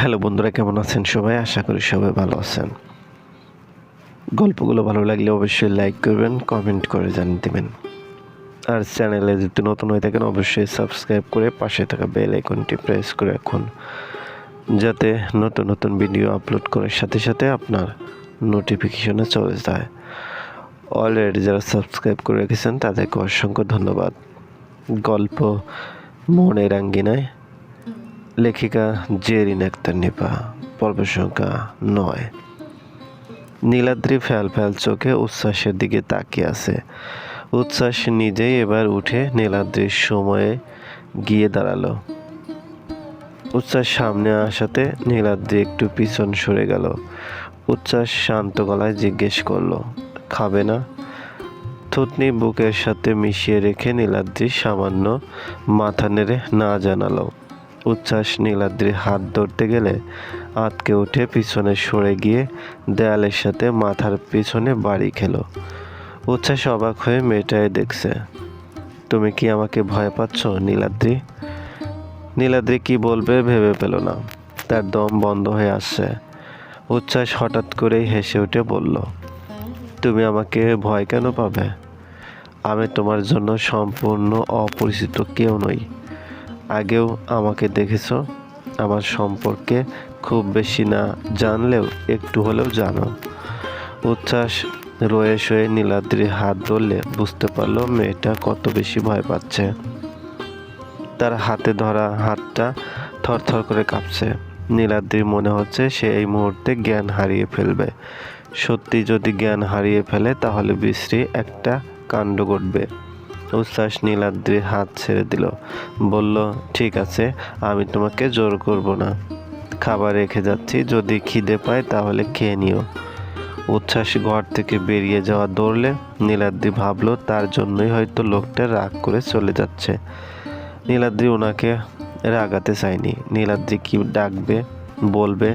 Hello বন্ধুরা, কেমন আছেন সবাই? আশা করি সবাই ভালো আছেন। গল্পগুলো ভালো লাগলে অবশ্যই লাইক করবেন, কমেন্ট করে জানিয়ে দেবেন। আর চ্যানেলে যদি নতুন হয়ে থাকেন অবশ্যই সাবস্ক্রাইব করে পাশে থাকা বেল আইকনটি প্রেস করে রাখুন, যাতে নতুন নতুন ভিডিও আপলোড করার সাথে সাথে আপনার নোটিফিকেশনে চলে যায়। অলরেডি যারা সাবস্ক্রাইব করে রেখেছেন তাদেরকে অসংখ্য ধন্যবাদ। গল্প মনের আঙ্গিনায়, লেখিকা জেরিন আক্তার নিপা, পর্ব সংখ্যা 9। নীলাদ্রি ফ্যাল ফ্যাল চোখে উচ্ছ্বাসের দিকে তাকিয়ে আছে। উচ্ছ্বাস নিজেই এবার উঠে নীলাদ্রির সময়ে গিয়ে দাঁড়ালো। উচ্ছ্বাস সামনে আসাতে নীলাদ্রি একটু পিছন সরে গেল। উচ্ছ্বাস শান্ত গলায় জিজ্ঞেস করলো, খাবে না? থুতনি বুকের সাথে মিশিয়ে রেখে নীলাদ্রি সামান্য মাথা নেড়ে না জানালো। উচ্ছ্বাস নীলাদ্রির হাত ধরতে গেলে আঁতকে উঠে পিছনে সরে গিয়ে দেয়ালের সাথে মাথার পিছনে বাড়ি খেলো। উচ্ছ্বাস অবাক হয়ে মেয়েটাই দেখছে। তুমি কি আমাকে ভয় পাচ্ছ নীলাদ্রি? নীলাদ্রি কি বলবে ভেবে পেল না, তার দম বন্ধ হয়ে আসছে। উচ্ছ্বাস হঠাৎ করেই হেসে উঠে বলল, তুমি আমাকে ভয় কেন পাবে? আমি তোমার জন্য সম্পূর্ণ অপরিচিত কেউ নই। আগেও আমাকে দেখেছ, আমার সম্পর্কে খুব বেশি না জানলেও একটু হলেও জানো। উচ্ছ্বাস রয়ে শয়ে নীলাদ্রির হাত ধরলে বুঝতে পারলো মেয়েটা কত বেশি ভয় পাচ্ছে। তার হাতে ধরা হাতটা থরথর করে কাঁপছে। নীলাদ্রির মনে হচ্ছে সে এই মুহূর্তে জ্ঞান হারিয়ে ফেলবে। সত্যি যদি জ্ঞান হারিয়ে ফেলে তাহলে বিশ্রী একটা কাণ্ড ঘটবে। উচ্ছ্বাস নীলাদ্রির হাত ছেড়ে দিল, বলল, ঠিক আছে, আমি তোমাকে জোর করব না। খাবার রেখে যাচ্ছি, যদি খিদে পায় তাহলে খেয়ে নিও। উচ্ছ্বাস ঘর থেকে বেরিয়ে যাওয়া দৌড়লে নীলাদ্রি ভাবলো তার জন্যই হয়তো লোকটা রাগ করে চলে যাচ্ছে। নীলাদ্রি ওনাকে রাগাতে চায়নি। নীলাদ্রি কি ডাকবে, বলবে,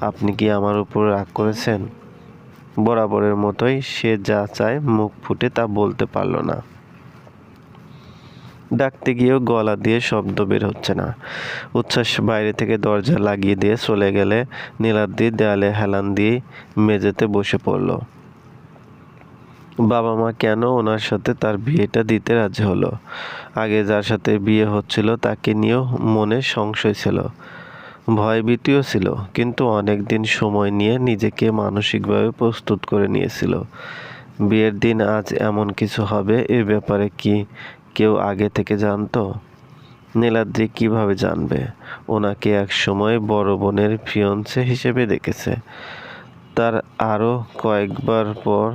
আপনি কি আমার উপর রাগ করেছেন? বরাবরের মতোই সে যা চায় মুখ ফুটে তা বলতে পারল না। ডাকতে গিয়েও গলা দিয়ে শব্দ বের হচ্ছে না। উচ্ছ্বাস বাইরে থেকে দরজা লাগিয়ে দিয়ে চলে গেলে নীলাদ্রি দেয়ালে হেলান দিয়ে মেঝেতে বসে পড়ল। বাবা মা কেন ওনার সাথে তার বিয়েটা দিতে রাজি হলো? আগে যার সাথে বিয়ে হচ্ছিল তাকে নিয়েও মনে সংশয় ছিল, ভয়ভীতিও ছিল, কিন্তু অনেক দিন সময় নিয়ে নিজেকে মানসিকভাবে প্রস্তুত করে নিয়েছিল। বিয়ের দিন আজ এমন কিছু হবে এ ব্যাপারে কি কেউ আগে থেকে জানতো? নীলাদ্রি কিভাবে জানবে? ওনাকে এক সময় বড় বোনের ফিয়ন্সে হিসেবে দেখেছে, তার আরও কয়েকবার পর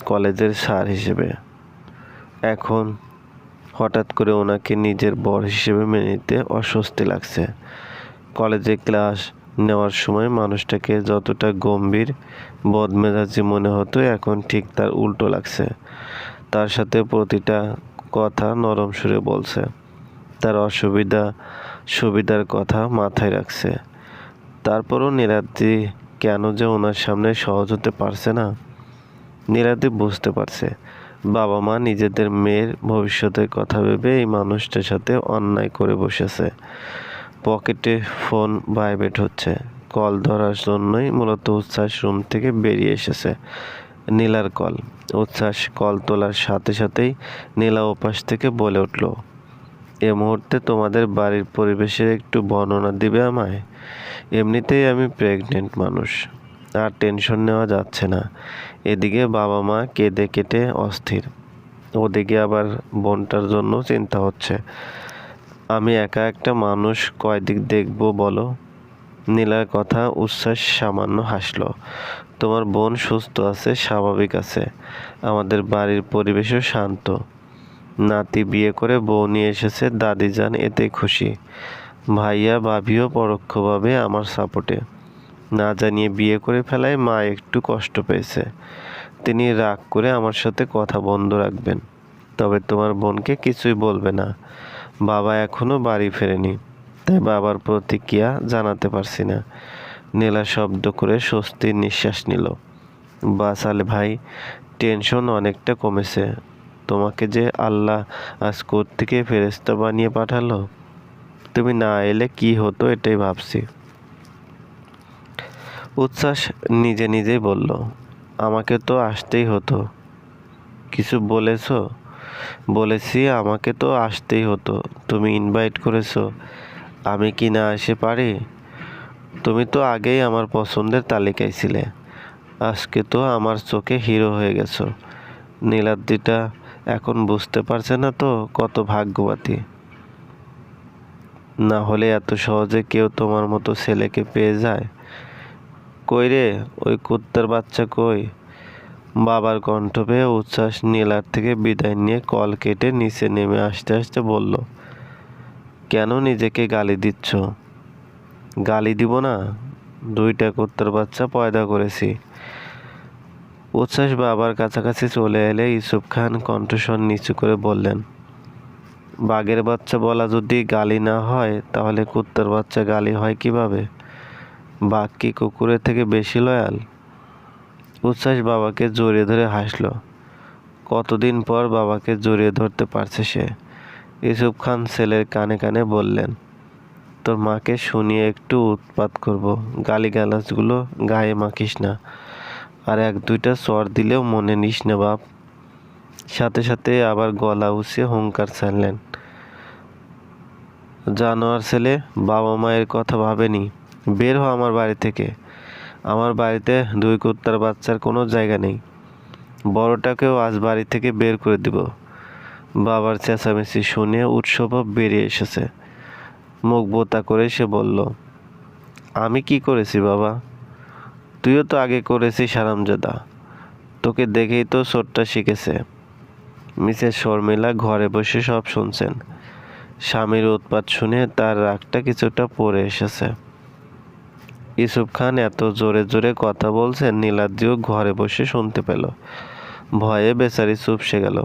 কলেজের স্যার হিসেবে। এখন হঠাৎ করে ওনাকে নিজের বর হিসেবে মেনে নিতে অস্বস্তি লাগছে। কলেজে ক্লাস নেওয়ার সময় মানুষটাকে যতটা গম্ভীর বদমেজাজি মনে হতো এখন ঠিক তার উল্টো লাগছে। তার সাথে প্রতিটা কথা নরম সুরে বলছে, তার সুবিধার কথা মাথায় রাখছে। তারপরও নীলাদ্রি কেন যে ওনার সামনে সহজ হতে পারছে না? নীলাদ্রি বুঝতে পারছে বাবা মা নিজেদের মেয়ের ভবিষ্যতের কথা ভেবে এই মানুষটার সাথে অন্যায় করে বসেছে। পকেটে ফোন ভাইব্রেট হচ্ছে। কল ধরার জন্যই মূলত উচ্ছ্বাস রুম থেকে বেরিয়ে এসেছে। নীলার কল। উচ্ছ্বাস কল তোলার সাথে সাথেই নীলা ওপাশ থেকে বলে উঠল, এ মুহূর্তে তোমাদের বাড়ির পরিবেশের একটু বর্ণনা দিবে আমায়? এমনিতেই আমি প্রেগনেন্ট মানুষ, আর টেনশন নেওয়া যাচ্ছে না। এদিকে বাবা মা কেঁদে কেটে অস্থির, ওদিকে আবার বোনটার জন্য চিন্তা হচ্ছে। আমি একা একটা মানুষ কয়দিক দেখবো বলো? নীলার কথা উচ্ছ্বাস সামান্য হাসল। তোমার বোন সুস্থ আছে, স্বাভাবিক আছে, আমাদের বাড়ির পরিবেশও শান্ত। নাতি বিয়ে করে বউ নিয়ে এসেছে, দাদি যান এতে খুশি। ভাইয়া ভাবিও পরোক্ষভাবে আমার সাপোর্টে। না জানিয়ে বিয়ে করে ফেলায় মা একটু কষ্ট পেয়েছে। তিনি রাগ করে আমার সাথে কথা বন্ধ রাখবেন, তবে তোমার বোনকে কিছুই বলবে না। বাবা এখনো বাড়ি ফেরেনি, তাই বাবার প্রতিক্রিয়া জানাতে পারছি না। নীলা শব্দ করে স্বস্তির নিঃশ্বাস নিল। বাসালে ভাই, টেনশন অনেকটা কমেছে। তোমাকে যে আল্লাহ আজ কোত্থেকে ফেরেশতা বানিয়ে পাঠালো। তুমি না এলে কি হতো এটাই ভাবছি। উচ্ছ্বাস নিজে নিজেই বলল, আমাকে তো আসতেই হতো। কিছু বলেছো? বলেছি আমাকে তো আসতেই হতো। তুমি ইনভাইট করেছো, আমি কি না এসে পারি? তুমি তো আগেই আমার পছন্দের তালিকায় ছিলে। আজকে তো আমার চোখে হিরো হয়ে গেছো। নীলাদ্রিটা এখন বুঝতে পারছে না তো কত ভাগ্যবতী। না হলে এত সহজে কেউ তোমার মতো ছেলেকে পেয়ে যায়? কই রে ওই কুত্তার বাচ্চা কই? বাবার কণ্ঠ পেয়ে উচ্ছ্বাস নীলার থেকে বিদায় নিয়ে কল কেটে নিচে নেমে আসতে আসতে বলল, কেন নিজেকে গালি দিচ্ছ? গালি দিব না, দুইটা কুত্তার বাচ্চা পয়দা করেছি। উচ্ছ্বাস বাবার কাছাকাছি চলে এলে ইউসুফ খান কণ্ঠস্বর নিচু করে বললেন, বাঘের বাচ্চা বলা যদি গালি না হয় তাহলে কুত্তার বাচ্চা গালি হয় কিভাবে? বাঘ কি কুকুরের থেকে বেশি লয়াল? উচ্ছ্বাস বাবাকে জড়িয়ে ধরে হাসল। কতদিন পর বাবাকে জড়িয়ে ধরতে পারছে সে। ইউসুফ খান ছেলের কানে কানে বললেন, তোর মাকে শুনিয়ে একটু উৎপাত করব, গালিগালাজগুলো গায়ে মাখিস না, আর এক দুইটা চর দিলেও মনে নিস না বাপ। সাথে সাথে আবার গলা উঁচিয়ে হুঙ্কার ছাড়লেন, জানোয়ার ছেলে, বাবা মায়ের কথা ভাবেনি, বের হ আমার বাড়ি থেকে। আমার বাড়িতে দুই কুত্তার বাচ্চার কোনো জায়গা নেই। বড়টাকেও আজ বাড়ি থেকে বের করে দিব। বাবার চেঁচামেচি শুনে উৎসব বেরিয়ে এসেছে। মুখ বোতা করে সে বলল, আমি কি করেছি বাবা? তুইও তো আগে করেছিস হারামজাদা, তোকে দেখেই তো ছোট্টা শিখেছে। মিসেস শর্মিলা ঘরে বসে সব শুনছেন। স্বামীর উৎপাত শুনে তার রাগটা কিছুটা পড়ে এসেছে। ইউসুফ খান এত জোরে জোরে কথা বলছেন নীলাদ্রিও ঘরে বসে শুনতে পেল। ভয়ে বেচারি চুপসে গেল।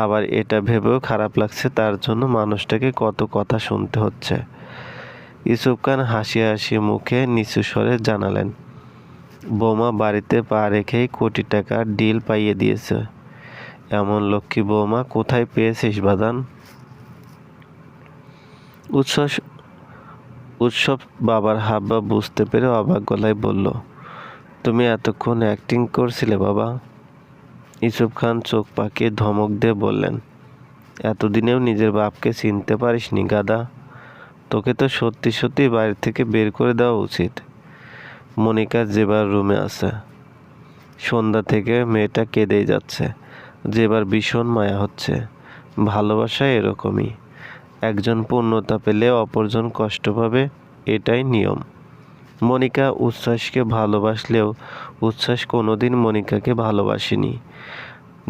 আবার এটা ভেবেও খারাপ লাগছে তার জন্য মানুষটাকে কত কথা শুনতে হচ্ছে। ইউসুফ খান হাসি হাসি মুখে নিচু স্বরে জানালেন, বৌমা বাড়িতে পা রেখেই কোটি টাকার ডিল পাইয়ে দিয়েছে। এমন লক্ষ্মী বৌমা কোথায় পেয়েছিস বাদান? উৎসব বাবার হাবভাব বুঝতে পেরে অবাক গলায় বলল, তুমি এতক্ষণ অ্যাক্টিং করছিলে বাবা? ইউসুফ খান চোখ পাকিয়ে ধমক দিয়ে বললেন, এতদিনেও নিজের বাপকে চিনতে পারিসনি গাদা? তোকে তো সত্যি সত্যি বাড়ি থেকে বের করে দেওয়া উচিত। মনিকা যেবার রুমে আছে। সন্ধ্যা থেকে মেয়েটা কেঁদেই যাচ্ছে। যেবার ভীষণ মায়া হচ্ছে। ভালোবাসা এরকমই, একজন পূর্ণতা পেলে অপরজন কষ্ট পাবে, এটাই নিয়ম। মনিকা উচ্ছ্বাসকে ভালোবাসলেও উচ্ছ্বাস কোনোদিন মনিকাকে ভালোবাসেনি।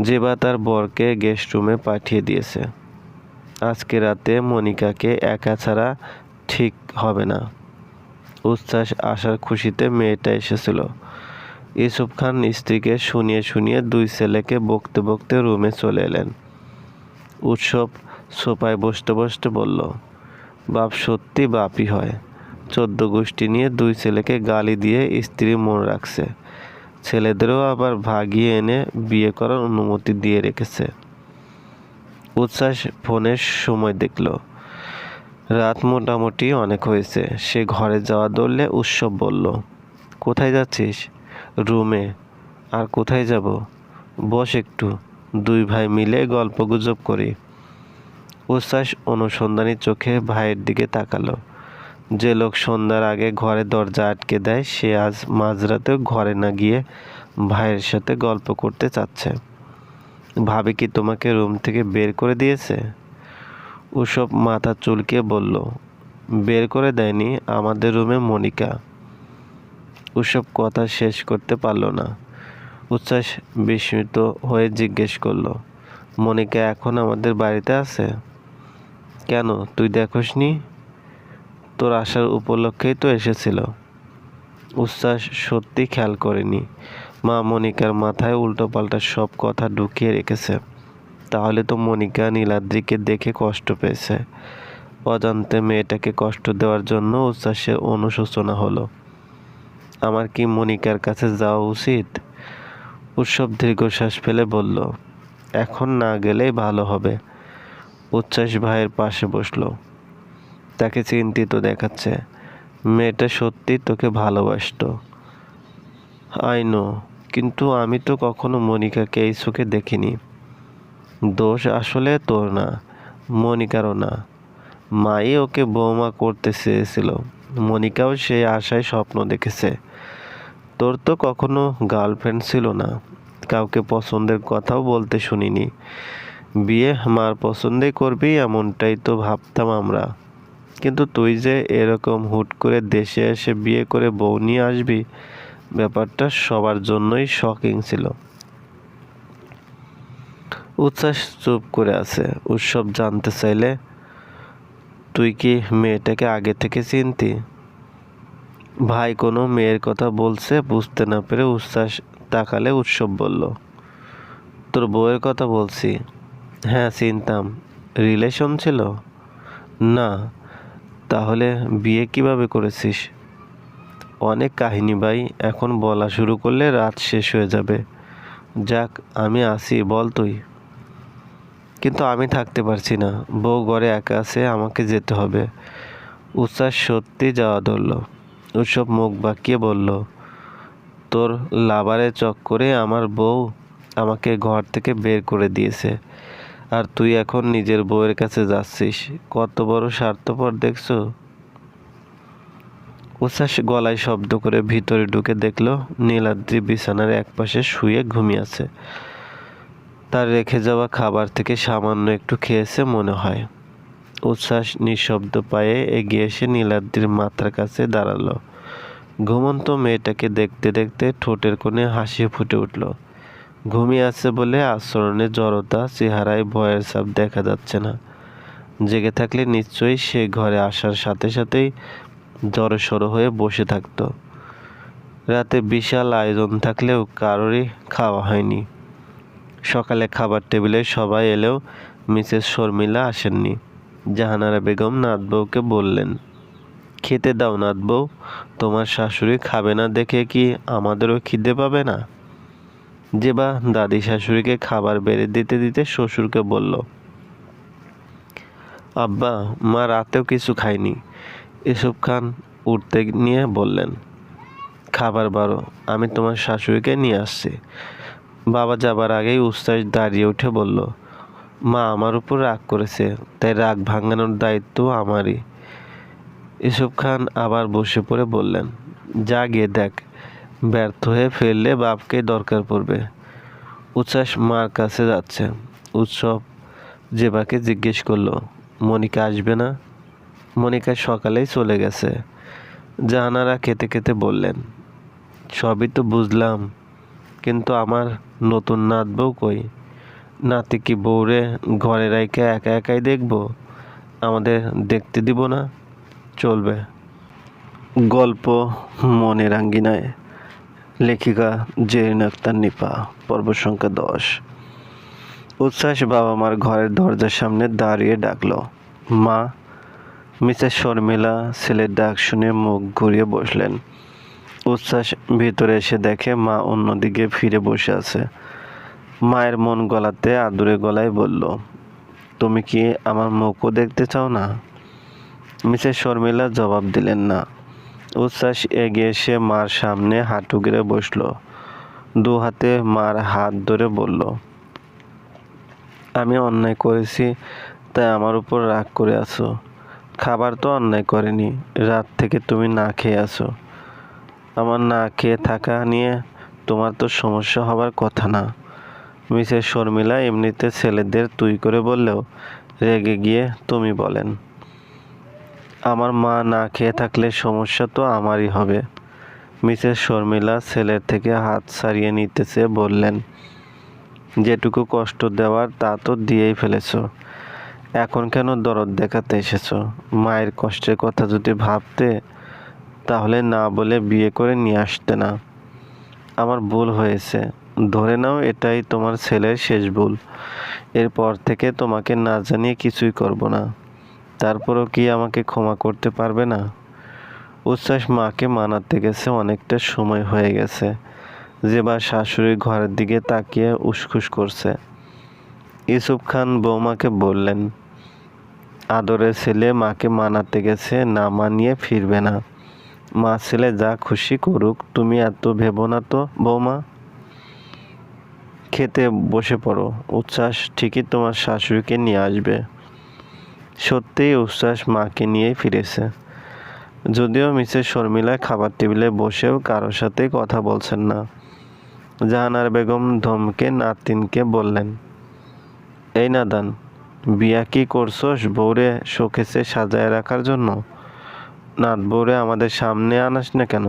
যেবা তার বরকে গেস্ট রুমে পাঠিয়ে দিয়েছে। আজকে রাতে মনিকাকে একা ছাড়া ঠিক হবে না। উচ্ছ্বাস আসার খুশিতে মেয়েটা এসেছিল। ইউসুফ খান স্ত্রীকে শুনিয়ে শুনিয়ে দুই ছেলেকে বকতে বকতে রুমে চলে এলেন। উৎসব সোফায় বসতে বসতে বলল, বাপ সত্যি বাপই হয়। 14 গোষ্ঠী নিয়ে দুই ছেলেকে গালি দিয়ে স্ত্রী মন রাখছে। ছেলেদেরও আবার ভাগিয়ে এনে বিয়ে করার অনুমতি দিয়ে রেখেছে। উচ্ছ্বাস ফোনের সময় দেখল। রাত মোটামুটি অনেক হয়েছে। সে ঘরে যাওয়া ধরলে উৎসব বলল, কোথায় যাচ্ছিস? রুমে। আর কোথায় যাব? বস একটু, দুই ভাই মিলে গল্পগুজব করি। উচ্ছ্বাস অনুসন্ধানী চোখে ভাইয়ের দিকে তাকালো। যে লোক সন্ধ্যার আগে ঘরে দরজা আটকে দেয় সে আজ মাঝরাতেও ঘরে না গিয়ে ভাইয়ের সাথে গল্প করতে চাচ্ছে। ভাবি কি তোমাকে রুম থেকে বের করে দিয়েছে? ওসব মাথা চুলকে বলল, বের করে দেয়নি, আমাদের রুমে মনিকা। ওসব কথা শেষ করতে পারল না। উচ্ছ্বাস বিস্মিত হয়ে জিজ্ঞেস করলো, মনিকা এখন আমাদের বাড়িতে আছে? কেন, তুই দেখোসনি? তোর আসার উপলক্ষেই তো এসেছিল। উচ্ছ্বাস সত্যি খেয়াল করেনি। মা মনিকার মাথায় উল্টোপাল্টা সব কথা ঢুকিয়ে রেখেছে। তাহলে তো মনিকা নীলাদ্রিকে দেখে কষ্ট পেয়েছে। অজান্তে মেয়েটাকে কষ্ট দেওয়ার জন্য উচ্ছ্বাসের অনুশোচনা হলো। আমার কি মনিকার কাছে যাওয়া উচিত? উৎসব দীর্ঘশ্বাস ফেলে বলল, এখন না গেলেই ভালো হবে। উচ্ছ্বাস ভাইয়ের পাশে বসলো। তাকে চিন্তিত দেখাচ্ছে। মেয়েটা সত্যি তোকে ভালোবাসতো। আই নো, কিন্তু আমি তো কখনো মনিকাকে এই চোখে দেখিনি। দোষ আসলে তোর না, মনিকারও না। মাই ওকে বৌমা করতে চেয়েছিল। মনিকাও সেই আশায় স্বপ্ন দেখেছে। তোর তো কখনো গার্লফ্রেন্ড ছিল না, কাউকে পছন্দের কথাও বলতে শুনিনি। বিয়ে মার পছন্দেই করবি এমনটাই তো ভাবতাম আমরা। কিন্তু তুই যে এরকম হুট করে দেশে এসে বিয়ে করে বউ নিয়ে আসবি, ব্যাপারটা সবার জন্যই শকিং ছিল। উচ্ছ্বাস চুপ করে আছে। উৎসব জানতে চাইলে, তুই কি মেয়েটাকে আগে থেকে চিনতি? ভাই কোনো মেয়ের কথা বলছে বুঝতে না পেরে উচ্ছ্বাস তাকালে উৎসব বলল, তোর বউয়ের কথা বলছি। হ্যাঁ চিনতাম। রিলেশন ছিল? না। তাহলে বিয়ে কিভাবে করেছিস? অনেক কাহিনী ভাই, এখন বলা শুরু করলে রাত শেষ হয়ে যাবে। যাক, আমি আছি, বল তুই। কিন্তু আমি থাকতে পারছি না, বউ ঘরে একা আছে, আমাকে যেতে হবে। উচ্ছ্বাস সত্যি যাওয়া ধরল। উৎসব মুখ বাঁকিয়ে বলল, তোর লাভারের চক্করে আমার বউ আমাকে ঘর থেকে বের করে দিয়েছে, আর তুই এখন নিজের বউয়ের কাছে যাচ্ছিস। কত বড় স্বার্থপর দেখছো। উচ্ছ্বাস গলায় শব্দ করে ভিতরে ঢুকে দেখল নীলাদ্রি বিছানার একপাশে শুয়ে ঘুমিয়ে আছে। তার রেখে যাওয়া খাবার থেকে সামান্য একটু খেয়েছে মনে হয়। উচ্ছ্বাস নিঃশব্দ পায়ে এগিয়ে এসে নীলাদ্রির মাথার কাছে দাঁড়ালো। ঘুমন্ত মেয়েটাকে দেখতে দেখতে ঠোঁটের কোণে হাসি ফুটে উঠল। ঘুমিয়ে আছে বলে আচরণে জড়তা, চেহারায় ভয়ের ছাপ দেখা যাচ্ছে না। জেগে থাকলে নিশ্চয়ই সে ঘরে আসার সাথে সাথেই জড়সড় হয়ে বসে থাকত। রাতে বিশাল আয়োজন থাকলেও কারোরই খাওয়া হয়নি। সকালে খাবার টেবিলে সবাই এলেও মিসেস শর্মিলা আসেননি। জাহানারা বেগম নাতবউকে বললেন, খেতে দাও নাতবউ, তোমার শাশুড়ি খাবে না দেখে কি আমাদেরও খিদে পাবে না? জেবা দাদি শাশুড়িকে খাবার বেড়ে দিতে দিতে শ্বশুরকে বলল, আব্বা মা রাতেও কিছু খায়নি। এসব খান উঠতে নিয়ে বললেন, খাবার বারো, আমি তোমার শাশুড়িকে নিয়ে আসছি। বাবা যাবার আগেই উচ্ছ্বাস দাঁড়িয়ে উঠে বলল, মা আমার উপর রাগ করেছে, তাই রাগ ভাঙানোর দায়িত্ব আমারই। এসব খান আবার বসে পড়ে বললেন, যা গিয়ে দেখ, ব্যর্থ হয়ে ফেললে বাপকে দরকার পড়বে। উচ্ছ্বাস মার কাছে যাচ্ছে। উৎসব জেবাকে জিজ্ঞেস করলো, মনিকা আসবে না? মনিকা সকালেই চলে গেছে। জাহানারা খেতে খেতে বললেন, সবই তো বুঝলাম, কিন্তু আমার নতুন নাতবউ কই? নাতি কি বউরে ঘরে রাইখা একা একাই দেখবো? আমাদের দেখতে দিব না? চলবে। গল্প মনের আঙ্গিনায়, লেখিকা জেরিন আক্তার নিপা, পর্ব সংখ্যা 10। উচ্ছ্বাস বাবা মার ঘরের দরজার সামনে দাঁড়িয়ে ডাকলো, মা। মিসেস শর্মিলা ছেলের ডাক শুনে মুখ ঘুরিয়ে বসলেন। উচ্ছ্বাস ভিতরে এসে দেখে মা অন্যদিকে ফিরে বসে আছে। মায়ের মন গলাতে আদুরে গলায় বলল, তুমি কি আমার মুখও দেখতে চাও না? মিসেস শর্মিলা জবাব দিলেন না। উচ্ছ্বাস এগিয়ে এসে মার সামনে হাঁটু গেড়ে বসল। দু হাতে মার হাত ধরে বলল, আমি অন্যায় করেছি, তাই আমার উপর রাগ করে আছো। খাবার তো অন্যায় করেনি, রাত থেকে তুমি না খেয়ে আছো। আমার না খেয়ে থাকা নিয়ে তোমার তো সমস্যা হবার কথা না। মিসেস শর্মিলা এমনিতে ছেলেদের তুই করে বললেও রেগে গিয়ে তুমি বলেন। আমার মা না খেয়ে থাকলে সমস্যা তো আমারই হবে। মিসেস শর্মিলা ছেলের থেকে হাত ছাড়িয়ে নিতে চেয়ে বললেন, যেটুকু কষ্ট দেওয়ার তা তো দিয়েই ফেলেছ, এখন কেন দরদ দেখাতে এসেছো? মায়ের কষ্টের কথা যদি ভাবতে, তাহলে না বলে বিয়ে করে নিয়ে আসতে না। আমার ভুল হয়েছে, ধরে নাও এটাই তোমার ছেলের শেষ ভুল। এরপর থেকে তোমাকে না জানিয়ে কিছুই করব না। তারপরও কি আমাকে ক্ষমা করতে পারবে না? উচ্ছ্বাস মাকে মানাতে গেছে অনেকটা সময় হয়ে গেছে। জেবা শাশুড়ির ঘরের দিকে তাকিয়ে উসখুস করছে। ইউসুফ খান বৌমাকে বললেন, আদরের ছেলে মাকে মানাতে গেছে, না মানিয়ে ফিরবে না। মা ছেলে যা খুশি করুক, তুমি এত ভেবো না তো বৌমা। খেতে বসে পড়ো, উচ্ছ্বাস ঠিকই তোমার শাশুড়িকে নিয়ে আসবে। সত্যিই উচ্ছ্বাস মাকে নিয়েই ফিরেছে। যদিও মিসেস শর্মিলা খাবার টেবিলে বসেও কারোর সাথে কথা বলছেন না। জাহানারা বেগম ধমকে নাতিনকে বললেন, এই নাদান, বিয়া কি করছোস বউরে শোকেসে সাজায় রাখার জন্য? নাত বউরে আমাদের সামনে আনাস না কেন?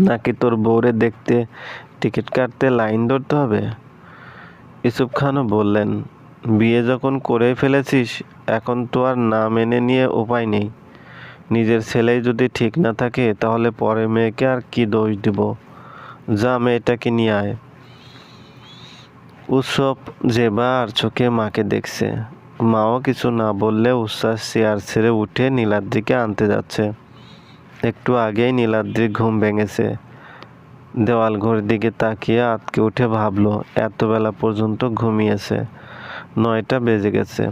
নাকি তোর বউরে দেখতে টিকিট কাটতে লাইন ধরতে হবে? ইউসুফ খানও বললেন, বিয়ে যখন করে ফেলেছিস, এখন তো আর না মেনে নিয়ে উপায় নেই। নিজের ছেলেই যদি ঠিক না থাকে তাহলে পরের মেয়েকে আর কি দোষ দিব? যা মেয়েটাকে নিয়ে আয়। উৎসব যেবার চোখে মাকে দেখছে। মাও কিছু না বললে উচ্ছ্বাস চেয়ার ছেড়ে উঠে নীলাদ্রিকে আনতে যাচ্ছে। একটু আগেই নীলাদ্রির ঘুম ভেঙেছে। দেওয়াল ঘড়ির দিকে তাকিয়ে আঁতকে উঠে ভাবলো, এত বেলা পর্যন্ত ঘুমিয়েছে, 9টা বেজে গেছে।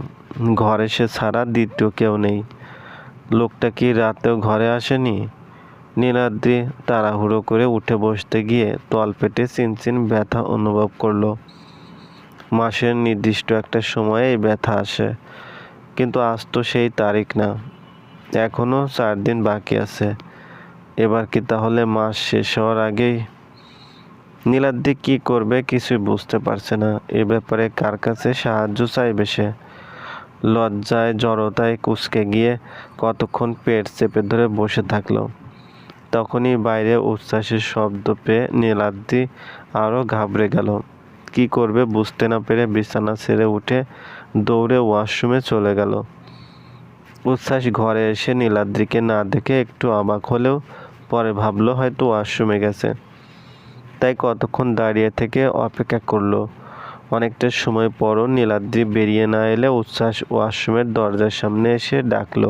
ঘরে সে ছাড়া দ্বিতীয় কেউ নেই। লোকটা কি রাতেও ঘরে আসেনি? নীলাদ্রি তাড়াহুড়ো করে উঠে বসতে গিয়ে তলপেটে চিনচিন ব্যথা অনুভব করলো। মাসের নির্দিষ্ট একটা সময়ে এই ব্যথা আসে, কিন্তু আজ তো সেই তারিখ না, এখনো 4 দিন বাকি আছে। এবার কি তাহলে মাস শেষ হওয়ার আগেই? নীলাদ্রি কি করবে কিছুই বুঝতে পারছে না। এ ব্যাপারে কার কাছে সাহায্য চাইবে সে? লজ্জায় জড়তায় কুঁচকে গিয়ে কতক্ষণ পেট চেপে ধরে বসে থাকলো। তখনই বাইরে উচ্ছ্বাসের শব্দ পেয়ে নীলাদ্রি আরও ঘাবড়ে গেল। কি করবে বুঝতে না পেরে বিছানা ছেড়ে উঠে দৌড়ে ওয়াশরুমে চলে গেল। উচ্ছ্বাস ঘরে এসে নীলাদ্রিকে না দেখে একটু অবাক হলেও পরে ভাবলো হয়তো ওয়াশরুমে গেছে, তাই কতক্ষণ দাঁড়িয়ে থেকে অপেক্ষা করলো। অনেকটা সময় পরও নীলাদ্রি বেরিয়ে না এলে উচ্ছ্বাস ওয়াশরুমের দরজার সামনে এসে ডাকলো,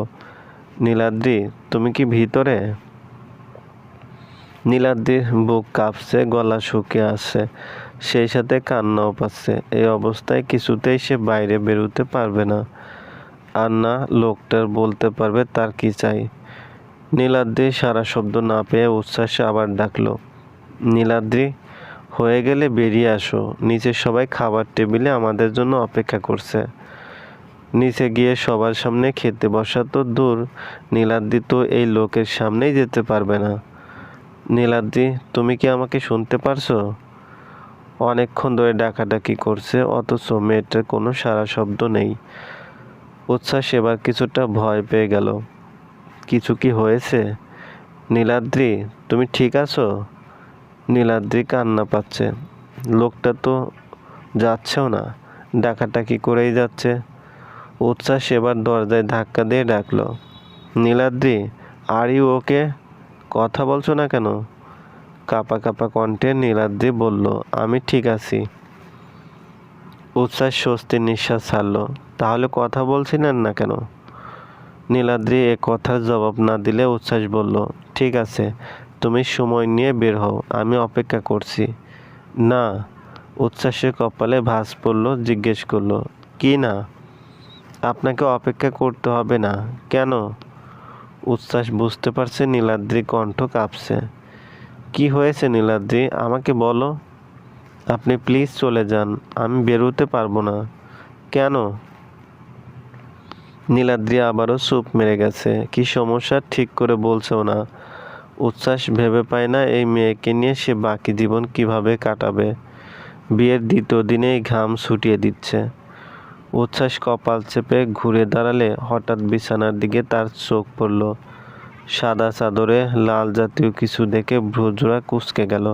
নীলাদ্রি তুমি কি ভিতরে? নীলাদ্রির বুক কাঁপছে, গলা শুকিয়ে আসছে, সেই সাথে কান্নাও পাচ্ছে। এই অবস্থায় কিছুতেই সে বাইরে বেরোতে পারবে না, আর না লোকটার বলতে পারবে তার কি চাই। নীলাদ্রি সারা শব্দ না পেয়ে উচ্ছ্বাসে আবার ডাকলো, নীলাদ্রি হয়ে গেলে বেরিয়ে আসো, নিচে সবাই খাবার টেবিলে আমাদের জন্য অপেক্ষা করছে। নিচে গিয়ে সবার সামনে খেতে বসা তো দূর, নীলাদ্রি তো এই লোকের সামনেই যেতে পারবে না। নীলাদ্রি তুমি কি আমাকে শুনতে পারছো? অনেকক্ষণ ধরে ডাকাডাকি করছে, অথচ মেয়েটার কোনো সাড়া শব্দ নেই। উচ্ছ্বাস এবার কিছুটা ভয় পেয়ে গেল। কিছু কি হয়েছে? নীলাদ্রি তুমি ঠিক আছো? নীলাদ্রি কান্না পাচ্ছে। লোকটা তো যাচ্ছেও না, ডাকাডাকি করেই যাচ্ছে। উচ্ছ্বাস এবার দরজায় ধাক্কা দিয়ে ডাকলো, নীলাদ্রি আর ইউ ওকে? কথা বলছো না কেন? কাঁপা কাঁপা কণ্ঠে নীলাদ্রি বলল, আমি ঠিক আছি। উচ্ছ্বাস স্বস্তির নিঃশ্বাস ছাড়লো, তাহলে কথা বলছিলেন না কেন? নীলাদ্রি এ কথার জবাব না দিলে উচ্ছ্বাস বলল, ঠিক আছে, তুমি সময় নিয়ে বের হও, আমি অপেক্ষা করছি। না। উচ্ছ্বাসের কপালে ভাঁজ পড়ল, জিজ্ঞেস করলো, কি না? আপনাকে অপেক্ষা করতে হবে না। কেন? উচ্ছ্বাস বুঝতে পারছে নীলাদ্রি কণ্ঠ কাঁপছে। কি হয়েছে নীলাদ্রি, আমাকে বলো। আপনি প্লিজ চলে যান, আমি বেরোতে পারবো না। কেন? নীলাদ্রি আবারও চুপ মেরে গেছে। কি সমস্যা ঠিক করে বলছেও না। উচ্ছ্বাস ভেবে পায় না এই মেয়েকে নিয়ে সে বাকি জীবন কিভাবে কাটাবে। বিয়ের দ্বিতীয় দিনেই ঘাম ছুটিয়ে দিচ্ছে। উচ্ছ্বাস কপাল চেপে ঘুরে দাঁড়ালে হঠাৎ বিছানার দিকে তার চোখ পড়ল। সাদা চাদরে লাল জাতীয় কিছু দেখে ভ্রুজোড়া কুঁচকে গেল।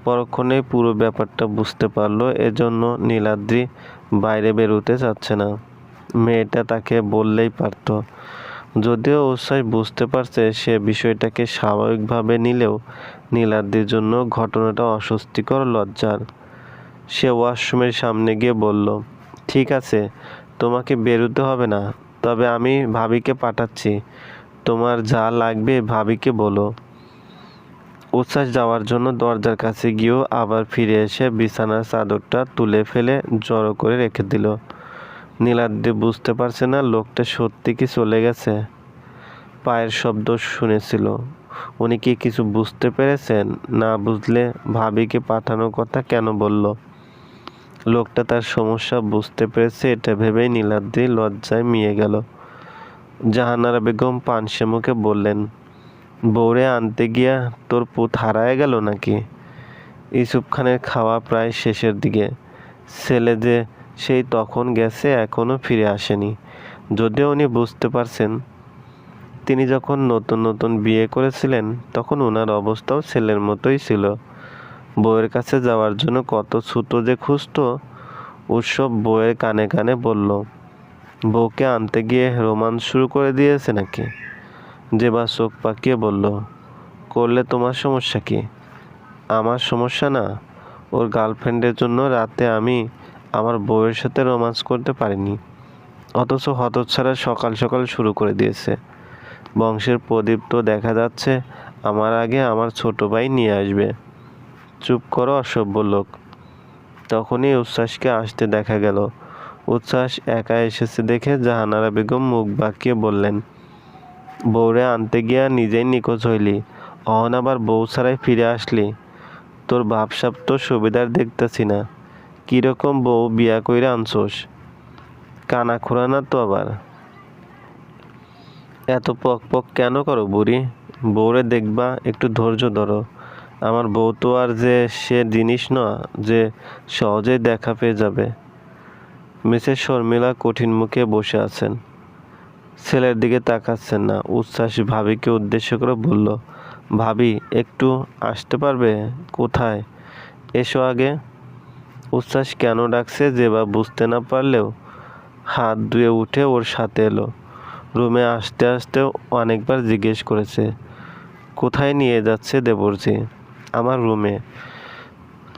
পরক্ষণেই পুরো ব্যাপারটা বুঝতে পারল, এজন্য নীলাদ্রি বাইরে বেরোতে চাচ্ছে না। মেয়েটা তাকে বললেই পারত। যদিও উচ্ছ্বাস বুঝতে পারছে সে বিষয়টাকে স্বাভাবিকভাবে নিলেও নীলাদ্রির জন্য ঘটনাটা অস্বস্তিকর, লজ্জার। সে ওয়াশরুমের সামনে গিয়ে বলল, ঠিক আছে, তোমাকে বেরোতে হবে না, তবে আমি ভাবিকে পাঠাচ্ছি। তোমার যা লাগবে ভাবিকে বলো। উচ্ছ্বাস যাওয়ার জন্য দরজার কাছে গিয়েও আবার ফিরে এসে বিছানার চাদরটা তুলে ফেলে জড়ো করে রেখে দিল। নীলাদ্রি বুঝতে পারছে না লোকটা সত্যি কি চলে গেছে। পায়ের শব্দ শুনেছিল। উনি কি কিছু বুঝতে পেরেছেন? না বুঝলে ভাবিকে পাঠানোর কথা কেন বলল? লোকটা তার সমস্যা বুঝতে পেরেছে এটা ভেবেই নীলাদ্রি লজ্জায় মিয়ে গেল। জাহানারা বেগম পানসে মুখে বললেন, বউরে আনতে গিয়া তোর পুত হারায় গেল নাকি? ইউসুফ খানের খাওয়া প্রায় শেষের দিকে। ছেলে যে সেই তখন গেছে, এখনো ফিরে আসেনি। যদিও উনি বুঝতে পারছেন, তিনি যখন নতুন নতুন বিয়ে করেছিলেন তখন ওনার অবস্থাও ছেলের মতোই ছিল। বউয়ের কাছে যাওয়ার জন্য কত ছুতো যে খুঁজত। উৎসব বউয়ের কানে কানে বলল, বউকে আনতে গিয়ে রোমান্স শুরু করে দিয়েছে নাকি? জেবা চোখ পাকিয়ে বলল, করলে তোমার সমস্যা কি? আমার সমস্যা না। ওর গার্লফ্রেন্ডের জন্য রাতে আমি আমার বউয়ের সাথে রোমান্স করতে পারিনি, অথচ হতচ্ছাড়া সকাল সকাল শুরু করে দিয়েছে। বংশের প্রদীপ তো দেখা যাচ্ছে আমার আগে আমার ছোট ভাই নিয়ে আসবে। চুপ করো অসভ্য লোক। তখনই উচ্ছ্বাসকে আসতে দেখা গেল। উচ্ছ্বাস একা এসেছে দেখে জাহানারা বেগম মুখ বাঁকিয়ে বললেন, বউরে আনতে গিয়া নিজেই নিখোঁজ হইলি, অহন আবার বউ ছাড়াই ফিরে আসলি। তোর ভাবসাব তো সুবিধার দেখতেছি না। কিরকম বউ বিয়া কইরা আনছোস? কানা খোরা না তো আবার? এত পক পক কেন করো বুড়ি? বউরে দেখবা, একটু ধৈর্য ধরো। আমার বউ তো আর যে সে জিনিস না যে সহজেই দেখা পেয়ে যাবে। মিসেস শর্মিলা কঠিন মুখে বসে আছেন, ছেলের দিকে তাকাচ্ছেন না। উচ্ছ্বাস ভাবিকে উদ্দেশ্য করে বলল, ভাবি একটু আসতে পারবে? কোথায়? এসো আগে। উচ্ছ্বাস কেন ডাকছে জেবা বুঝতে না পারলেও হাত ধুয়ে উঠে ওর সাথে এলো। রুমে আসতে আসতে অনেকবার জিজ্ঞেস করেছে, কোথায় নিয়ে যাচ্ছে দেবরজি? আমার রুমে।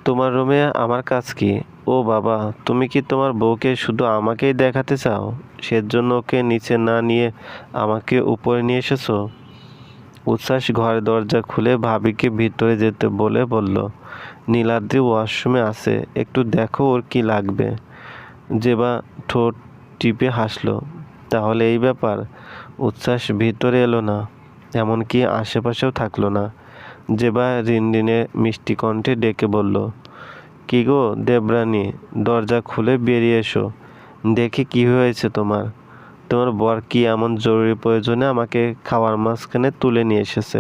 তোমার রুমে আমার কাজ কি? ও বাবা, তুমি কি তোমার বউকে শুধু আমাকেই দেখাতে চাও? সেজন্য ওকে নিচে না নিয়ে আমাকে উপরে নিয়ে এসেছো? উচ্ছ্বাস ঘরের দরজা খুলে ভাবিকে ভিতরে যেতে বলে বলল, নীলাদ্রি ওয়াশরুমে আছে, একটু দেখো ওর কি লাগবে। জেবা ঠোঁট টিপে হাসলো, তাহলে এই ব্যাপার? উচ্ছ্বাস ভিতরে এলো না, এমনকি আশেপাশেও থাকলো না। জেবা রিনরিনে মিষ্টি কণ্ঠে ডেকে বলল, কি গো দেবরানী, দরজা খুলে বেরিয়ে এসো, দেখি কি হয়েছে তোমার। তোমার বর কি এমন জরুরি প্রয়োজনে আমাকে খাওয়ার মাঝখানে তুলে নিয়ে এসেছে?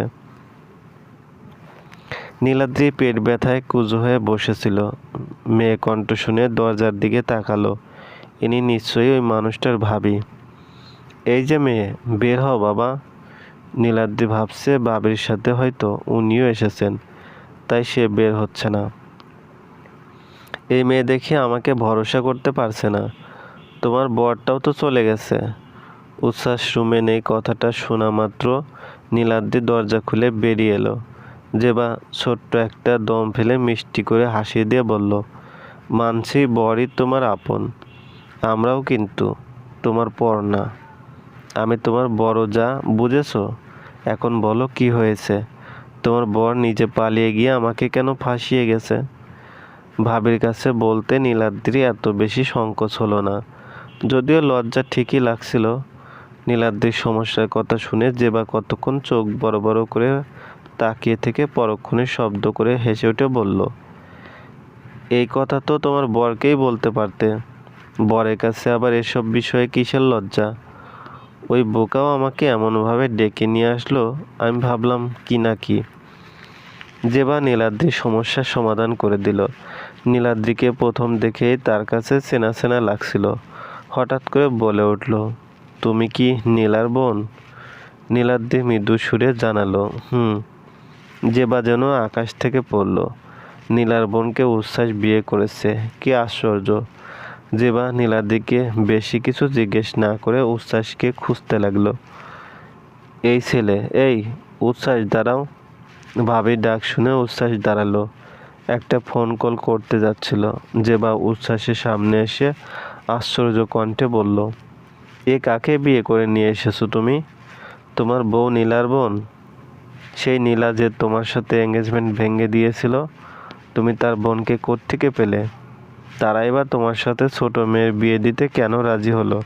নীলাদ্রি পেট ব্যথায় কুঁজো হয়ে বসেছিল। মেয়ে কণ্ঠ শুনে দরজার দিকে তাকালো। ইনি নিশ্চয়ই ওই মানুষটার ভাবি। এই যে মেয়ে, বের হও বাবা। নীলাদ্রি ভাবছে ভাবির সাথে হয়তো উনিও এসেছেন, তাই সে বের হচ্ছে না। এই মেয়ে দেখে আমাকে ভরসা করতে পারছে না। তোমার বরটাও তো চলে গেছে। উচ্ছ্বাস রুমে নেই কথাটা শোনা মাত্র নীলাদ্রি দরজা খুলে বেরিয়ে এলো। জেবা ছোট্ট একটা দম ফেলে মিষ্টি করে হাসি দিয়ে বলল, মানছি বরই তোমার আপন, আমরাও কিন্তু তোমার পর না। আমি তোমার বড় যা, বুঝেছো? এখন বলো কি হয়েছে? তোমার বর নিজে পালিয়ে গিয়ে আমাকে কেন ফাঁসিয়ে গেছে? ভাবির কাছে বলতে নীলাদ্রি এত বেশি সংকোচ হলো না, যদিও লজ্জা ঠিকই লাগছিল। নীলাদ্রির সমস্যার কথা শুনে জেবা কতক্ষণ চোখ বড় বড় করে তাকিয়ে থেকে পরক্ষণে শব্দ করে হেসে উঠে বলল, এই কথা তো তোমার বরকেই বলতে পারতে। বরের কাছে আবার এসব বিষয়ে কিসের লজ্জা? ওই বোকাও আমাকে এমনভাবে ডেকে নিয়ে আসলো, আমি ভাবলাম কি না কি। জেবা নীলাদ্রির সমস্যার সমাধান করে দিল। নীলাদ্রিকে প্রথম দেখেই তার কাছে চেনা চেনা লাগছিল। হঠাৎ করে বলে উঠল, তুমি কি নীলার বোন? নীলাদ্রি মৃদু সুরে জানালো, জেবা যেন আকাশ থেকে পড়ল। নীলার বোনকে উচ্ছ্বাস বিয়ে করেছে, কি আশ্চর্য। জেবা নীলাদ্রিকে বেশি কিছু জিজ্ঞেস না করে উচ্ছ্বাসকে খুঁজতে লাগলো। এই ছেলে, এই উচ্ছ্বাস দাঁড়াও। ভাবির ডাক শুনে উচ্ছ্বাস দাঁড়ালো। একটা ফোন কল করতে যাচ্ছিল। জেবা উচ্ছ্বাসের সামনে এসে আশ্চর্য কণ্ঠে বলল, এ কাকে বিয়ে করে নিয়ে এসেছো তুমি? তোমার বউ নীলার বোন? সেই নীলা যে তোমার সাথে এঙ্গেজমেন্ট ভেঙে দিয়েছিল, তুমি তার বোনকে কোত্থেকে পেলে? তারাই বা তোমার সাথে ছোট মেয়ের বিয়ে দিতে কেন রাজি হলো?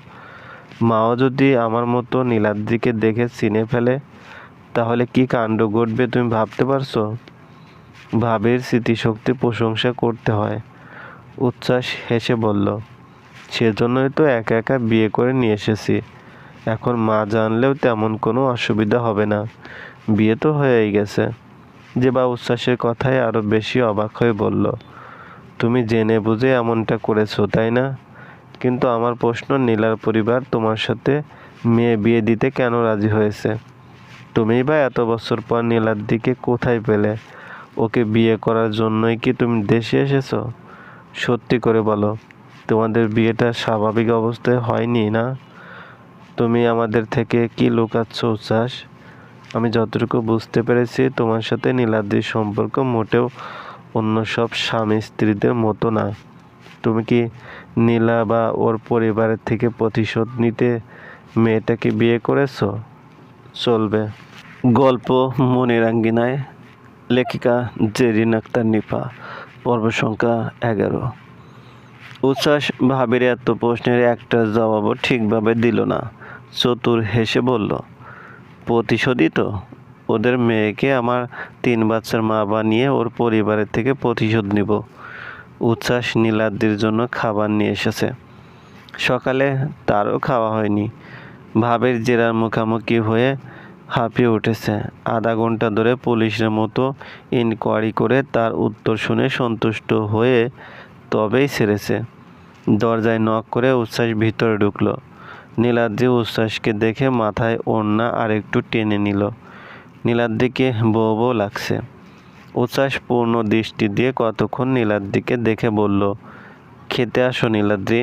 মাও যদি আমার মতো নীলাদ্রিকে দেখে চিনে ফেলে তাহলে কি কাণ্ড ঘটবে তুমি ভাবতে পারছো? ভাবের স্মৃতিশক্তি প্রশংসা করতে হয়। উচ্ছ্বাস হেসে বলল, সেজন্যই তো একা একা বিয়ে করে নিয়ে এসেছি। এখন মা জানলেও তেমন কোনো অসুবিধা হবে না, বিয়ে তো হয়েই গেছে। জেবা উচ্ছ্বাসের কথায় আরো বেশি অবাক হয়ে বলল, তুমি জেনে বুঝে এমনটা করেছো তাই না? কিন্তু আমার প্রশ্ন, নীলার পরিবার তোমার সাথে মেয়ে বিয়ে দিতে কেন রাজি হয়েছে? তুমিই বা এত বছর পর নীলাদ্রিকে কোথায় পেলে? ওকে বিয়ে করার জন্যই কি তুমি দেশে এসেছো? সত্যি করে বলো, তোমাদের বিয়েটা স্বাভাবিক অবস্থায় হয়নি না? তুমি আমাদের থেকে কি লুকাচ্ছ উচ্ছ্বাস? আমি যতটুকু বুঝতে পেরেছি তোমার সাথে নীলাদ্রির সম্পর্ক মোটেও অন্য সব স্বামী স্ত্রীদের মতো না। তুমি কি নীলা বা ওর পরিবারের থেকে প্রতিশোধ নিতে মেয়েটাকে বিয়ে করেছো? চলবে। গল্প মনের আঙ্গিনায়, লেখিকা জেরিন আক্তার নিপা, পর্ব সংখ্যা 11। উচ্ছ্বাস ভাবির এত প্রশ্নের একটা জবাবও ঠিকভাবে দিল না। চতুর হেসে বলল, প্রতিশোধই তো। ওদের মেয়েকে আমার 3 বাচ্চার মা বানিয়ে ওর পরিবারের থেকে প্রতিশোধ নিব। উচ্ছ্বাস নীলাদ্রির জন্য খাবার নিয়ে এসেছে। সকালে তারও খাওয়া হয়নি। ভাবের জেরার মুখোমুখি হয়ে হাঁপিয়ে উঠেছে। আধা ঘন্টা ধরে পুলিশের মতো ইনকোয়ারি করে তার উত্তর শুনে সন্তুষ্ট হয়ে তবেই ছেড়েছে। দরজায় নক করে উচ্ছ্বাস ভিতরে ঢুকলো। নীলাদ্রি উচ্ছ্বাসকে দেখে মাথায় ওড়না আর একটু টেনে নিল। নীলাদ্রিকে বউ বউ লাগছে। উচ্ছ্বাস পূর্ণ দৃষ্টি দিয়ে কতক্ষণ নীলাদ্রিকে দেখে বলল, খেতে আসো নীলাদ্রি।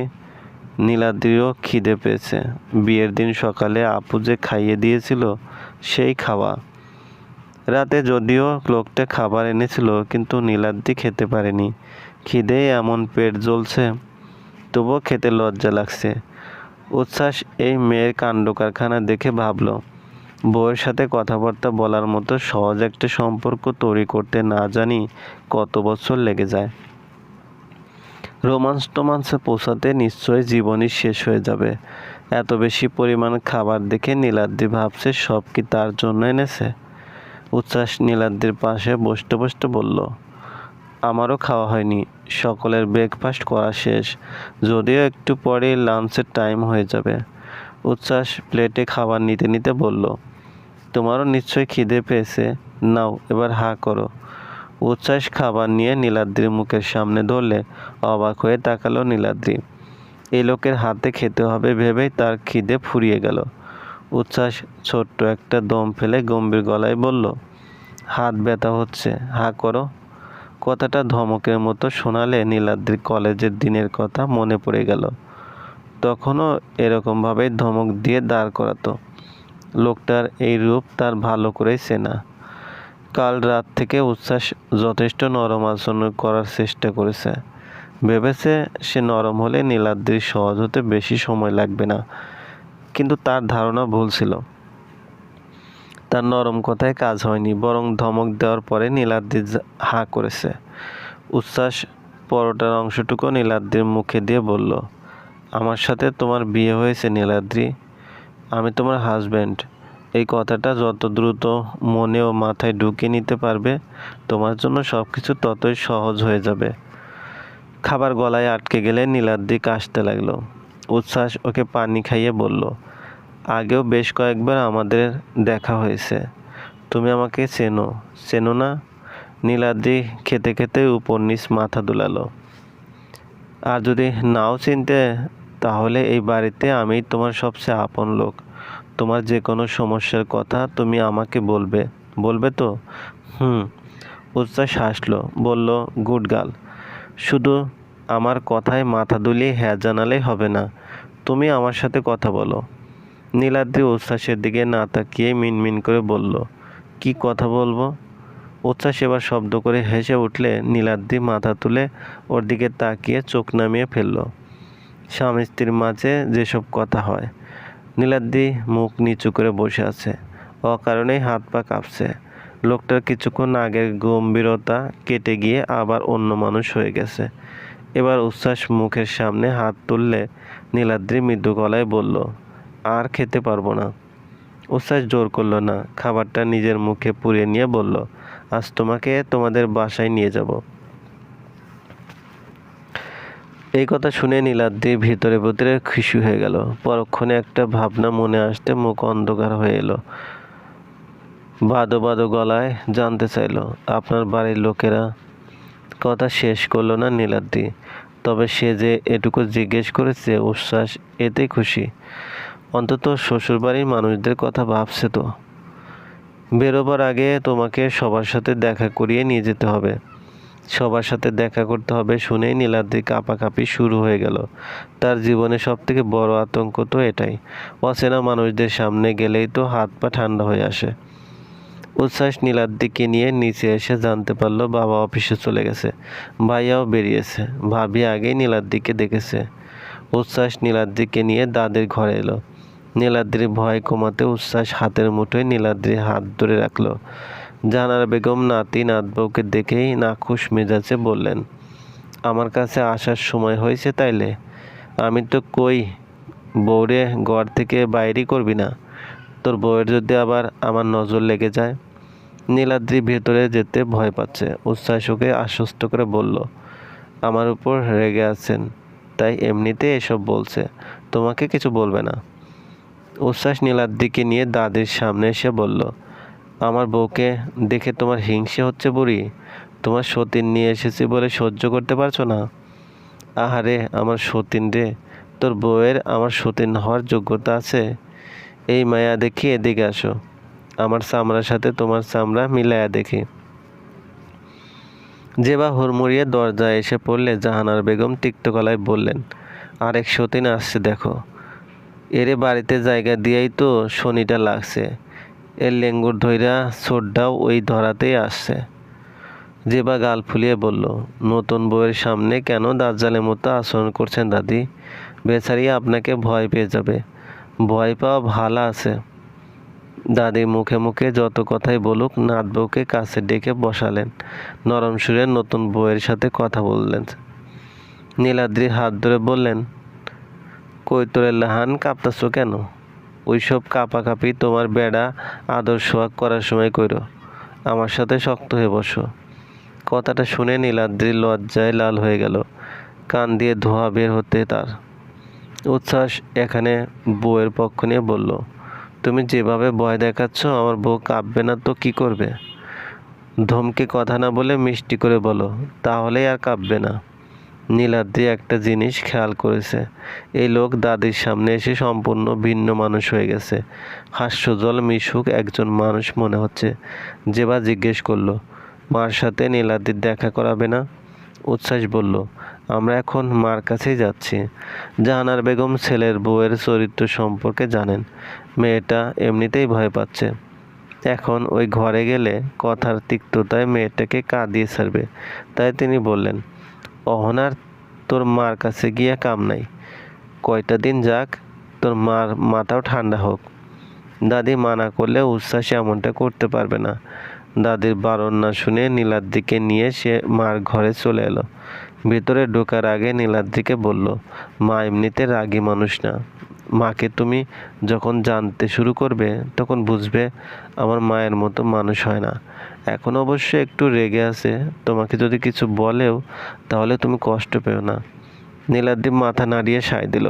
নীলাদ্রিও খিদে পেয়েছে। বিয়ের দিন সকালে আপু যে খাইয়ে দিয়েছিল সেই খাওয়া। রাতে যদিও লোকটা খাবার এনেছিল কিন্তু নীলাদ্রি খেতে পারেনি। খিদে এমন পেট জ্বলছে, তবুও খেতে লজ্জা লাগছে। উচ্ছ্বাস এই মেয়ের কাণ্ড কারখানা দেখে ভাবল, বউয়ের সাথে কথাবার্তা বলার মতো সহজ একটা সম্পর্ক তৈরি করতে না জানি কত বছর লেগে যায়। রোমান্সে পৌঁছাতে নিশ্চয়ই জীবনই শেষ হয়ে যাবে। এত বেশি পরিমাণ খাবার দেখে নীলাদ্রি ভাবছে সব কি তার জন্য এনেছে। উচ্ছ্বাস নীলাদ্রির পাশে বসতে বসতে বলল, আমারও খাওয়া হয়নি। সকলের ব্রেকফাস্ট করা শেষ, যদিও একটু পরেই লাঞ্চের টাইম হয়ে যাবে। উচ্ছ্বাস প্লেটে খাবার নিতে নিতে বলল, তোমারও নিশ্চয়ই খিদে পেয়েছে, নাও এবার হা করো। উচ্ছ্বাস খাবার নিয়ে নীলাদ্রির মুখের সামনে ধরলে অবাক হয়ে তাকালো নীলাদ্রি। এই লোকের হাতে খেতে হবে ভেবেই তার খিদে ফুরিয়ে গেল। উচ্ছ্বাস ছোট্ট একটা দম ফেলে গম্ভীর গলায় বলল, হাত ব্যথা হচ্ছে, হা করো। কথাটা ধমকের মতো শোনালে নীলাদ্রির কলেজের দিনের কথা মনে পড়ে গেল। তখনও এরকমভাবেই ধমক দিয়ে দাঁড় করাতো। লোকটার এই রূপ তার ভালো করেই চেনা। কাল রাত থেকে উচ্ছ্বাস যথেষ্ট নরম আচরণ করার চেষ্টা করেছে। ভেবেছে সে নরম হলে নীলাদ্রির সহজ হতে বেশি সময় লাগবে না, কিন্তু তার ধারণা ভুল ছিল। তার নরম কথায় কাজ হয়নি, বরং ধমক দেওয়ার পরে নীলাদ্রি হা করেছে। উচ্ছ্বাস পরোটার অংশটুকু নীলাদ্রির মুখে দিয়ে বলল, আমার সাথে তোমার বিয়ে হয়েছে নীলাদ্রি, আমি তোমার হাজব্যান্ড। এই কথাটা যত দ্রুত মনে ও মাথায় ঢুকিয়ে নিতে পারবে তোমার জন্য সব কিছু ততই সহজ হয়ে যাবে। খাবার গলায় আটকে গেলে নীলাদ্রি কাশতে লাগলো। উচ্ছ্বাস ওকে পানি খাইয়ে বলল, আগেও বেশ কয়েকবার আমাদের দেখা হয়েছে, তুমি আমাকে চেনো না? নীলাদ্রি খেতে খেতে উপর নিচ মাথা দুলালো। আর যদি নাও চিনতে, তাহলে এই বাড়িতে আমিই তোমার সবচেয়ে আপন লোক। তোমার যে কোনো সমস্যার কথা তুমি আমাকে বলবে তো? উচ্ছ্বাস হাসলো, বলল, গুড গার্ল। শুধু আমার কথায় মাথা দুলিয়ে হ্যাঁ জানালেই হবে না, তুমি আমার সাথে কথা বলো। নীলাদ্রি উচ্ছ্বাসের দিকে না তাকিয়ে মিনমিন করে বলল, কি কথা বলবো? উচ্ছ্বাস এবার শব্দ করে হেসে উঠলে নীলাদ্রি মাথা তুলে ওর দিকে তাকিয়ে চোখ নামিয়ে ফেলল। স্বামী স্ত্রীর মাঝে যেসব কথা হয়। নীলাদ্রি মুখ নিচু করে বসে আছে, অকারণেই হাত পা কাঁপছে। লোকটার কিছুক্ষণ আগের গম্ভীরতা কেটে গিয়ে আবার অন্য মানুষ হয়ে গেছে। এবার উচ্ছ্বাস মুখের সামনে হাত তুললে নীলাদ্রি মৃদু গলায় বলল, আর খেতে পারবো না। উচ্ছ্বাস জোর করলো না, খাবারটা নিজের মুখে পুরে নিয়ে বলল, আজ তোমাকে তোমাদের বাসায় নিয়ে যাব। এই কথা শুনে নীলাদ্রি ভিতরে ভিতরে খুশি হয়ে গেল। পরক্ষণে একটা ভাবনা মনে আসতে মুখ অন্ধকার হয়ে এলো। বাদো বাদো গলায় জানতে চাইলো, আপনার বাড়ির লোকেরা? কথা শেষ করলো না নীলাদ্রি, তবে সে যে এটুকু জিজ্ঞেস করেছে উচ্ছ্বাস এতেই খুশি। অন্তত শ্বশুরবাড়ির মানুষদের কথা ভাবছে তো। বেরোবার আগে তোমাকে সবার সাথে দেখা করিয়ে নিয়ে যেতে হবে। সবার সাথে দেখা করতে হবে শুনেই নীলাদ্রি কাঁপাকাঁপি শুরু হয়ে গেল। তার জীবনে সবথেকে বড় আতঙ্ক তো এটাই, অচেনা মানুষদের সামনে গেলেই তো হাত পা ঠান্ডা হয়ে আসে। উচ্ছ্বাস নীলাদ্রিকে নিয়ে নিচে এসে জানতে পারলো বাবা অফিসে চলে গেছে, ভাইয়াও বেরিয়েছে। ভাবি আগেই নীলাদ্রিকে দেখেছে। উচ্ছ্বাস নীলাদ্রিকে নিয়ে দাদির ঘরে এলো। নীলাদ্রির ভয় কমাতে উচ্ছ্বাস হাতের মুঠোয় নীলাদ্রির হাত ধরে রাখলো। জাহানারা বেগম নাতি নাতবউকে দেখেই নাখুশ মেজাজে বললেন, আমার কাছে আসার সময় হয়েছে তাইলে? আমি তো কই বউরে ঘর থেকে বাইরই করবি না। তোর বউয়ের যদি আবার আমার নজর লেগে যায়। নীলাদ্রি ভেতরে যেতে ভয় পাচ্ছে। উচ্ছ্বাস ওকে আশ্বস্ত করে বলল, আমার উপর রেগে আছেন তাই এমনিতে এসব বলছে, তোমাকে কিছু বলবে না। উচ্ছ্বাস নীলাদ্রিকে নিয়ে দাদির সামনে এসে বলল, আমার বউকে দেখে তোমার হিংসে হচ্ছে বুড়ি? তোমার সতীন নিয়ে এসেছি বলে সহ্য করতে পারছো না? আহারে আমার সতীন রে, তোর বউয়ের আমার সতীন হওয়ার যোগ্যতা আছে? এই মায়া দেখি এদিকে আসো, আমার চামড়ার সাথে তোমার চামড়া মিলায়া দেখি। জেবা হুড়মুড়িয়ে দরজায় এসে পড়লে জাহানারা বেগম তিক্ত গলায় বললেন, আরেক সতীন আসছে দেখো। এরে বাড়িতে জায়গা দিয়েই তো শনিটা লাগছে। এর লেঙ্গুর ধইরা ছোটটাও ওই ধরাতেই আসছে। জেবা গাল ফুলিয়ে বলল, নতুন বউয়ের সামনে কেন দাজ্জালের মতো আচরণ করছেন দাদি? বেচারি আপনাকে ভয় পেয়ে যাবে। ভয় পাওয়া ভালো আছে। দাদি মুখে মুখে যত কথাই বলুক নাতবউকে কাছে ডেকে বসালেন। নরম সুরে নতুন বউয়ের সাথে কথা বললেন। নীলাদ্রির হাত ধরে বললেন, কই তোরে লাহান কাঁপতাছো কেন? ওইসব কাঁপাকাঁপি তোমার বেড়া আদর সোহাগ করার সময় কইরো। আমার সাথে শক্ত হয়ে বসো। কথাটা শুনে নীলাদ্রির লজ্জায় লাল হয়ে গেল, কান দিয়ে ধোঁয়া বের হতে তার। উচ্ছ্বাস এখানে বউয়ের পক্ষ নিয়ে বলল, তুমি যেভাবে ভয় দেখাচ্ছ আমার বউ কাঁপবে না তো কি করবে? ধমকে কথা না বলে মিষ্টি করে বলো, তাহলেই আর কাঁপবে না। নীলাদ্রি একটা জিনিস খেয়াল করেছে, এই লোক দাদির সামনে এসে সম্পূর্ণ ভিন্ন মানুষ হয়ে গেছে। হাস্যজল মিশুক একজন মানুষ মনে হচ্ছে। জেবা জিজ্ঞেস করলো, মার সাথে নীলাদ্রির দেখা করাবে না? উচ্ছ্বাস বলল, আমরা এখন মার কাছেই যাচ্ছি। জাহানারা বেগম ছেলের বউয়ের চরিত্র সম্পর্কে জানেন। মেয়েটা এমনিতেই ভয় পাচ্ছে। এখন ওই ঘরে গেলে কথার তিক্ততায় মেয়েটাকে কাঁদিয়ে ছাড়বে। তাই তিনি বললেন, অহনার তোর মার কাছে গিয়ে কাম নাই। কয়টা দিন যাক, তোর মার মাথাও ঠান্ডা হোক। দাদি মানা করলে উচ্ছ্বাস এমনটা করতে পারবে না। দাদির বারণ না শুনে নীলাদ্রিকে নিয়ে সে মার ঘরে চলে এলো। ভেতরে ঢোকার আগে নীলাদ্রিকে বলল, মা এমনিতে রাগী মানুষ না। মাকে তুমি যখন জানতে শুরু করবে তখন বুঝবে আমার মায়ের মতো মানুষ হয় না। এখন অবশ্য একটু রেগে আছে, তোমাকে যদি কিছু বলেও তাহলে তুমি কষ্ট পেও না। নীলাদ্রি মাথা নাড়িয়ে সায় দিল।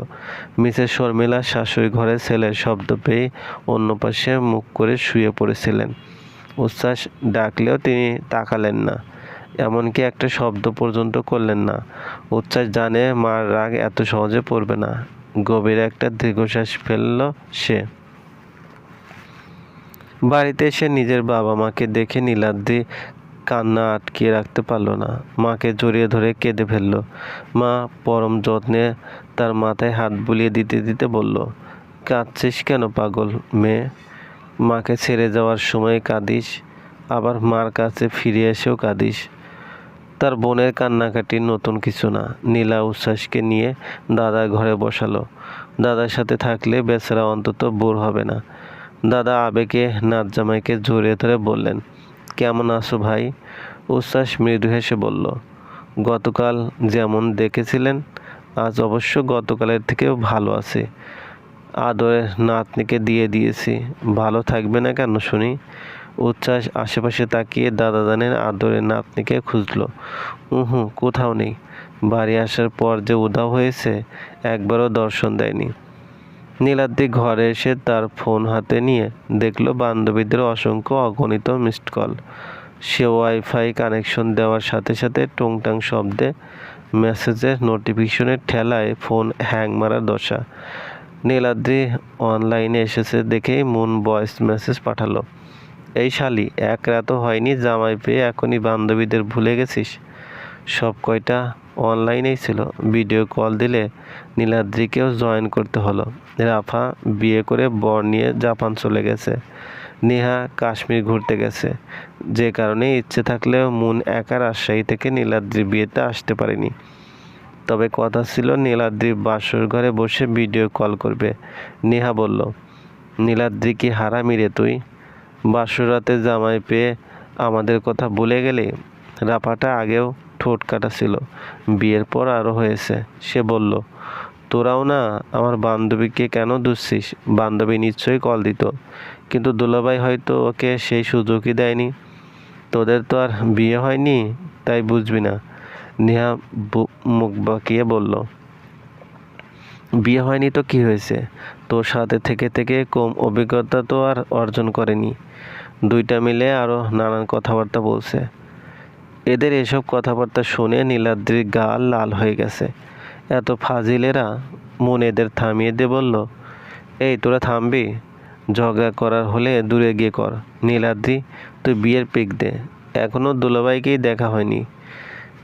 মিসেস শর্মিলা শাশুড়ি ঘরে ছেলের শব্দ পেয়ে অন্য পাশে মুখ করে শুয়ে পড়েছিলেন। উচ্ছ্বাস ডাকলেও তিনি তাকালেন না, এমনকি একটা শব্দ পর্যন্ত করলেন না। উচ্ছ্বাস জানে মার রাগ এত সহজে পড়বে না। গভীর একটা দীর্ঘশ্বাস ফেলল সে। বাড়িতে এসে নিজের বাবা মাকে দেখে নীলাদ্রি কান্না আটকিয়ে রাখতে পারল না। মাকে জড়িয়ে ধরে কেঁদে ফেলল। মা পরম যত্নে তার মাথায় হাত বুলিয়ে দিতে দিতে বলল, কাঁদছিস কেন পাগল মেয়ে? মাকে ছেড়ে যাওয়ার সময় কাঁদিস, আবার মার কাছে ফিরে এসেও কাঁদিস। তার বোনের কান্নাকাটি নতুন কিছু না। নীলা উচ্ছ্বাসকে নিয়ে দাদার ঘরে বসালো। দাদার সাথে থাকলে বেচারা অন্তত বোর হবে না। দাদা আবেগে নাত জামাইকে জড়িয়ে ধরে বললেন, কেমন আছো ভাই? উচ্ছ্বাস মৃদু হেসে বলল, গতকাল যেমন দেখেছিলেন আজ অবশ্য গতকালের থেকেও ভালো আছে। আদরের নাতনিকে দিয়ে দিয়েছি, ভালো থাকবে না কেন শুনি? উচ্ছ্বাস আশেপাশে তাকিয়ে দাদাজানের আদরের নাতনিকে খুঁজল। কোথাও নেই। বাড়ি আসার পর যে উধাও হয়েছে, একবারও দর্শন দেয়নি। নীলাদ্রি ঘরে এসে তার ফোন হাতে নিয়ে দেখল বান্ধবীদের অসংখ্য অগণিত মিসড কল। সে ওয়াইফাই কানেকশন দেওয়ার সাথে সাথে টুংটাং শব্দে মেসেজের নোটিফিকেশনের ঠেলায় ফোন হ্যাং মারার দশা। নীলাদ্রি অনলাইনে এসেছে দেখেই মুন ভয়েস মেসেজ পাঠালো। এই শালি, এক রাতও হয়নি জামাই পেয়ে এখনই বান্ধবীদের ভুলে গেছিস? সব কয়টা অনলাইনেই ছিল। ভিডিও কল দিলে নীলাদ্রিকেও জয়েন করতে হলো। রাফা বিয়ে করে বর নিয়ে জাপান চলে গেছে। নেহা কাশ্মীর ঘুরতে গেছে। যে কারণে ইচ্ছে থাকলেও মুন একা রাজশাহী থেকে নীলাদ্রির বিয়েতে আসতে পারেনি। তবে কথা ছিল নীলাদ্রির বাসর ঘরে বসে ভিডিও কল করবে। নেহা বলল, নীলাদ্রি কি হারামি রে তুই? বাসর রাতে জামাই পেয়ে আমাদের কথা ভুলে গেলি? রাফাটা আগেও ঠোঁট কাটা ছিল, বিয়ের পর আরও হয়েছে। সে বলল, তোরাও না আমার বান্ধবীকে কেন দুষছিস? বান্ধবী নিশ্চয়ই কল দিত, কিন্তু দুলাভাই হয়তো ওকে সেই সুযোগই দেয়নি। তোদের তো আর বিয়ে হয়নি, তাই বুঝবি না। নেহা মুখ বাঁকিয়ে বলল, বিয়ে হয়নি তো কি হয়েছে? তোর সাথে থেকে থেকে কম অভিজ্ঞতা তো আর অর্জন করেনি। দুইটা মিলে আরও নানান কথাবার্তা বলছে। এদের এসব কথাবার্তা শুনে নীলাদ্রির গাল লাল হয়ে গেছে। এত ফাজিলেরা। মন এদের থামিয়ে দিয়ে বলল, এই তোরা থামবি? ঝগড়া করার হলে দূরে গিয়ে কর। নীলাদ্রি, তুই বিয়ের পিক দে। এখনও দুলাভাইকেই দেখা হয়নি।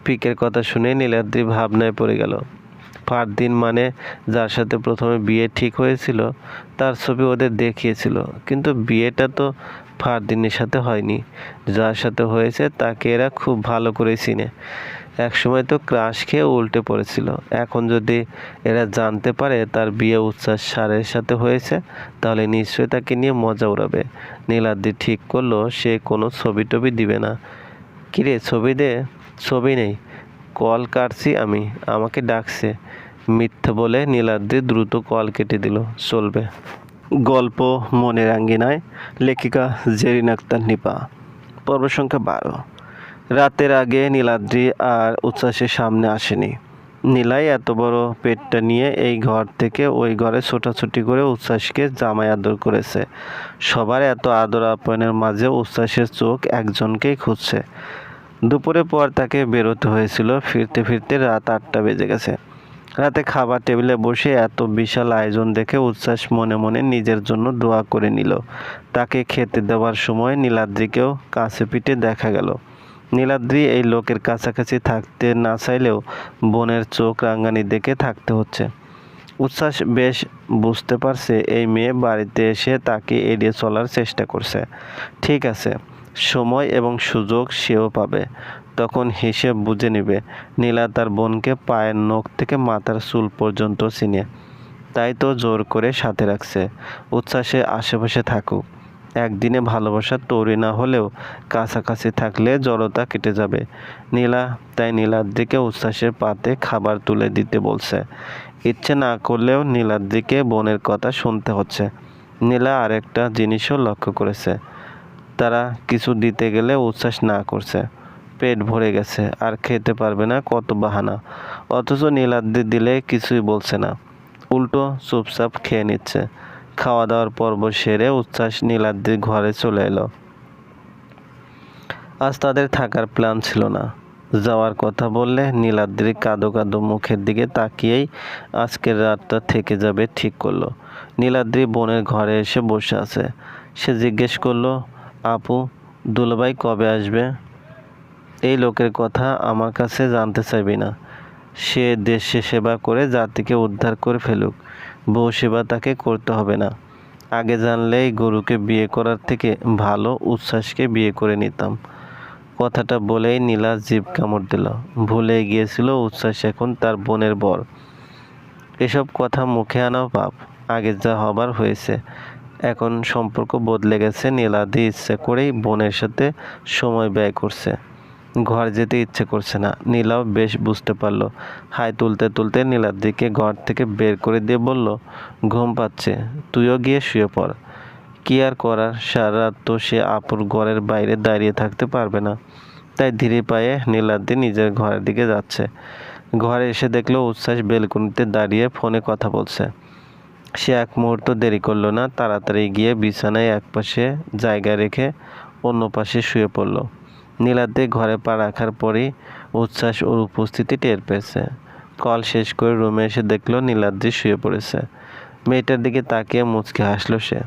পিকের কথা শুনে নীলাদ্রি ভাবনায় পড়ে গেল। ফারদিন মানে যার সাথে প্রথমে বিয়ে ঠিক হয়েছিল, তার ছবি ওদের দেখিয়েছিল, কিন্তু বিয়েটা তো ফারদিনের সাথে হয়নি। যার সাথে হয়েছে তাকে এরা খুব ভালো করে চিনে। একসময় তো ক্রাশ খেয়ে উল্টে পড়েছিল। এখন যদি এরা জানতে পারে তার বিয়ে উচ্ছ্বাস স্যারের সাথে হয়েছে, তাহলে নিশ্চয়ই তাকে নিয়ে মজা উড়াবে। নীলাদ্রি ঠিক করলো সে কোনো ছবি টবি দিবে না। কিরে ছবি দে। ছবি নেই, কল কাটছি আমি, আমাকে ডাকছে। মিথ্যে বলে নীলাদ্রি দ্রুত কল কেটে দিল। চলবে। গল্প মনের আঙ্গিনায়, লেখিকা জেরিন আক্তার নিপা। পর্ব সংখ্যা 12। রাতের আগে নীলাদ্রি আর উচ্ছ্বাসের সামনে আসেনি। নীলাই এত বড় পেটটা নিয়ে এই ঘর থেকে ওই ঘরে ছোটাছুটি করে উচ্ছ্বাসকে জামাই আদর করেছে। সবার এত আদর আপ্যায়নের মাঝে উচ্ছ্বাসের চোখ একজনকেই খুঁজছে। দুপুরের পর তাকে বেরোতে হয়েছিল। ফিরতে ফিরতে রাত 8টা বেজে গেছে। রাতে খাবার টেবিলে বসে এত বিশাল আয়োজন দেখে উচ্ছ্বাস মনে মনে নিজের জন্য দোয়া করে নিল। তাকে খেতে দেওয়ার সময় নীলাদ্রিকেও কাছে পিঠে দেখা গেল। নীলাদ্রি এই লোকের কাছাকাছি থাকতে না চাইলেও বোনের চোখ রাঙানি দেখে থাকতে হচ্ছে। উচ্ছ্বাস বেশ বুঝতে পারছে এই মেয়ে বাড়িতে এসে তাকে এড়িয়ে চলার চেষ্টা করছে। ঠিক আছে, সময় এবং সুযোগ সেও পাবে, তখন হিসেব বুঝে নেবে। নীলা তার বোনকে পায়ের নখ থেকে মাথার চুল পর্যন্ত চিনে, তাই তো জোর করে সাথে রাখছে। উচ্ছ্বাসে আশেপাশে থাকুক। একদিনে ভালোবাসা তৈরি না হলেও কাছাকাছি থাকলে জড়তা কেটে যাবে। নীলা তাই নীলাদ্রিকে উচ্ছ্বাসের পাতে খাবার তুলে দিতে বলছে। ইচ্ছে না করলেও নীলাদ্রিকে বোনের কথা শুনতে হচ্ছে। নীলা আরেকটা জিনিসও লক্ষ্য করেছে, তারা কিছু দিতে গেলে উচ্ছ্বাস না করছে। পেট ভরে গেছে, আর খেতে পারবে না, কত বাহানা। অথচ নীলাদ্রি দিলে কিছুই বলছে না, উল্টো চুপচাপ খেয়ে নিচ্ছে। খাওয়া দাওয়ার পর্ব সেরে উচ্ছ্বাস নীলাদ্রির ঘরে চলে এলো। আজ তাদের থাকার প্ল্যান ছিল না। যাওয়ার কথা বললে নীলাদ্রি কাঁদো কাঁদো মুখের দিকে তাকিয়েই আজকের রাতটা থেকে যাবে ঠিক করলো। নীলাদ্রি বোনের ঘরে এসে বসে আছে। সে জিজ্ঞেস করলো, আপু, দুলাভাই কবে আসবে? এই লোকের কথা আমার কাছে জানতে চাইবি না। সে দেশে সেবা করে জাতিকে উদ্ধার করে ফেলুক, বউ সেবা তাকে করতে হবে না। আগে জানলে এই গরুকে বিয়ে করার থেকে ভালো উচ্ছ্বাসকে বিয়ে করে নিতাম। কথাটা বলেই নীলা জিভ কামড় দিল। ভুলে গিয়েছিল উচ্ছ্বাস এখন তার বোনের বর। এসব কথা মুখে আনাও পাপ। আগে যা হবার হয়েছে, এখন সম্পর্ক বদলে গেছে। নীলাদ্রি ইচ্ছে করেই বোনের সাথে সময় ব্যয় করছে। ঘর যেতে ইচ্ছে করছে না। নীলাও বেশ বুঝতে পারলো। হাই তুলতে তুলতে নীলাদ্রিকে ঘর থেকে বের করে দিয়ে বলল, ঘুম পাচ্ছে, তুইও গিয়ে শুয়ে পড়। কি আর করার, সারা রাত তো সে আপুর ঘরের বাইরে দাঁড়িয়ে থাকতে পারবে না। তাই ধীরে পায়ে নীলাদ্রি নিজের ঘরের দিকে যাচ্ছে। ঘরে এসে দেখলো উচ্ছ্বাস বেলকনিতে দাঁড়িয়ে ফোনে কথা বলছে। সে এক মুহূর্ত দেরি করলো না, তাড়াতাড়ি গিয়ে বিছানায় একপাশে জায়গা রেখে অন্য পাশে শুয়ে পড়ল। নীলাদ্রি ঘরে পা রাখার পরই উচ্ছ্বাস ওর উপস্থিতি টের পেয়েছে। কল শেষ করে রুমে এসে দেখলো নীলাদ্রি শুয়ে পড়েছে। মেয়েটার দিকে তাকিয়ে মুচকে হাসলো সে।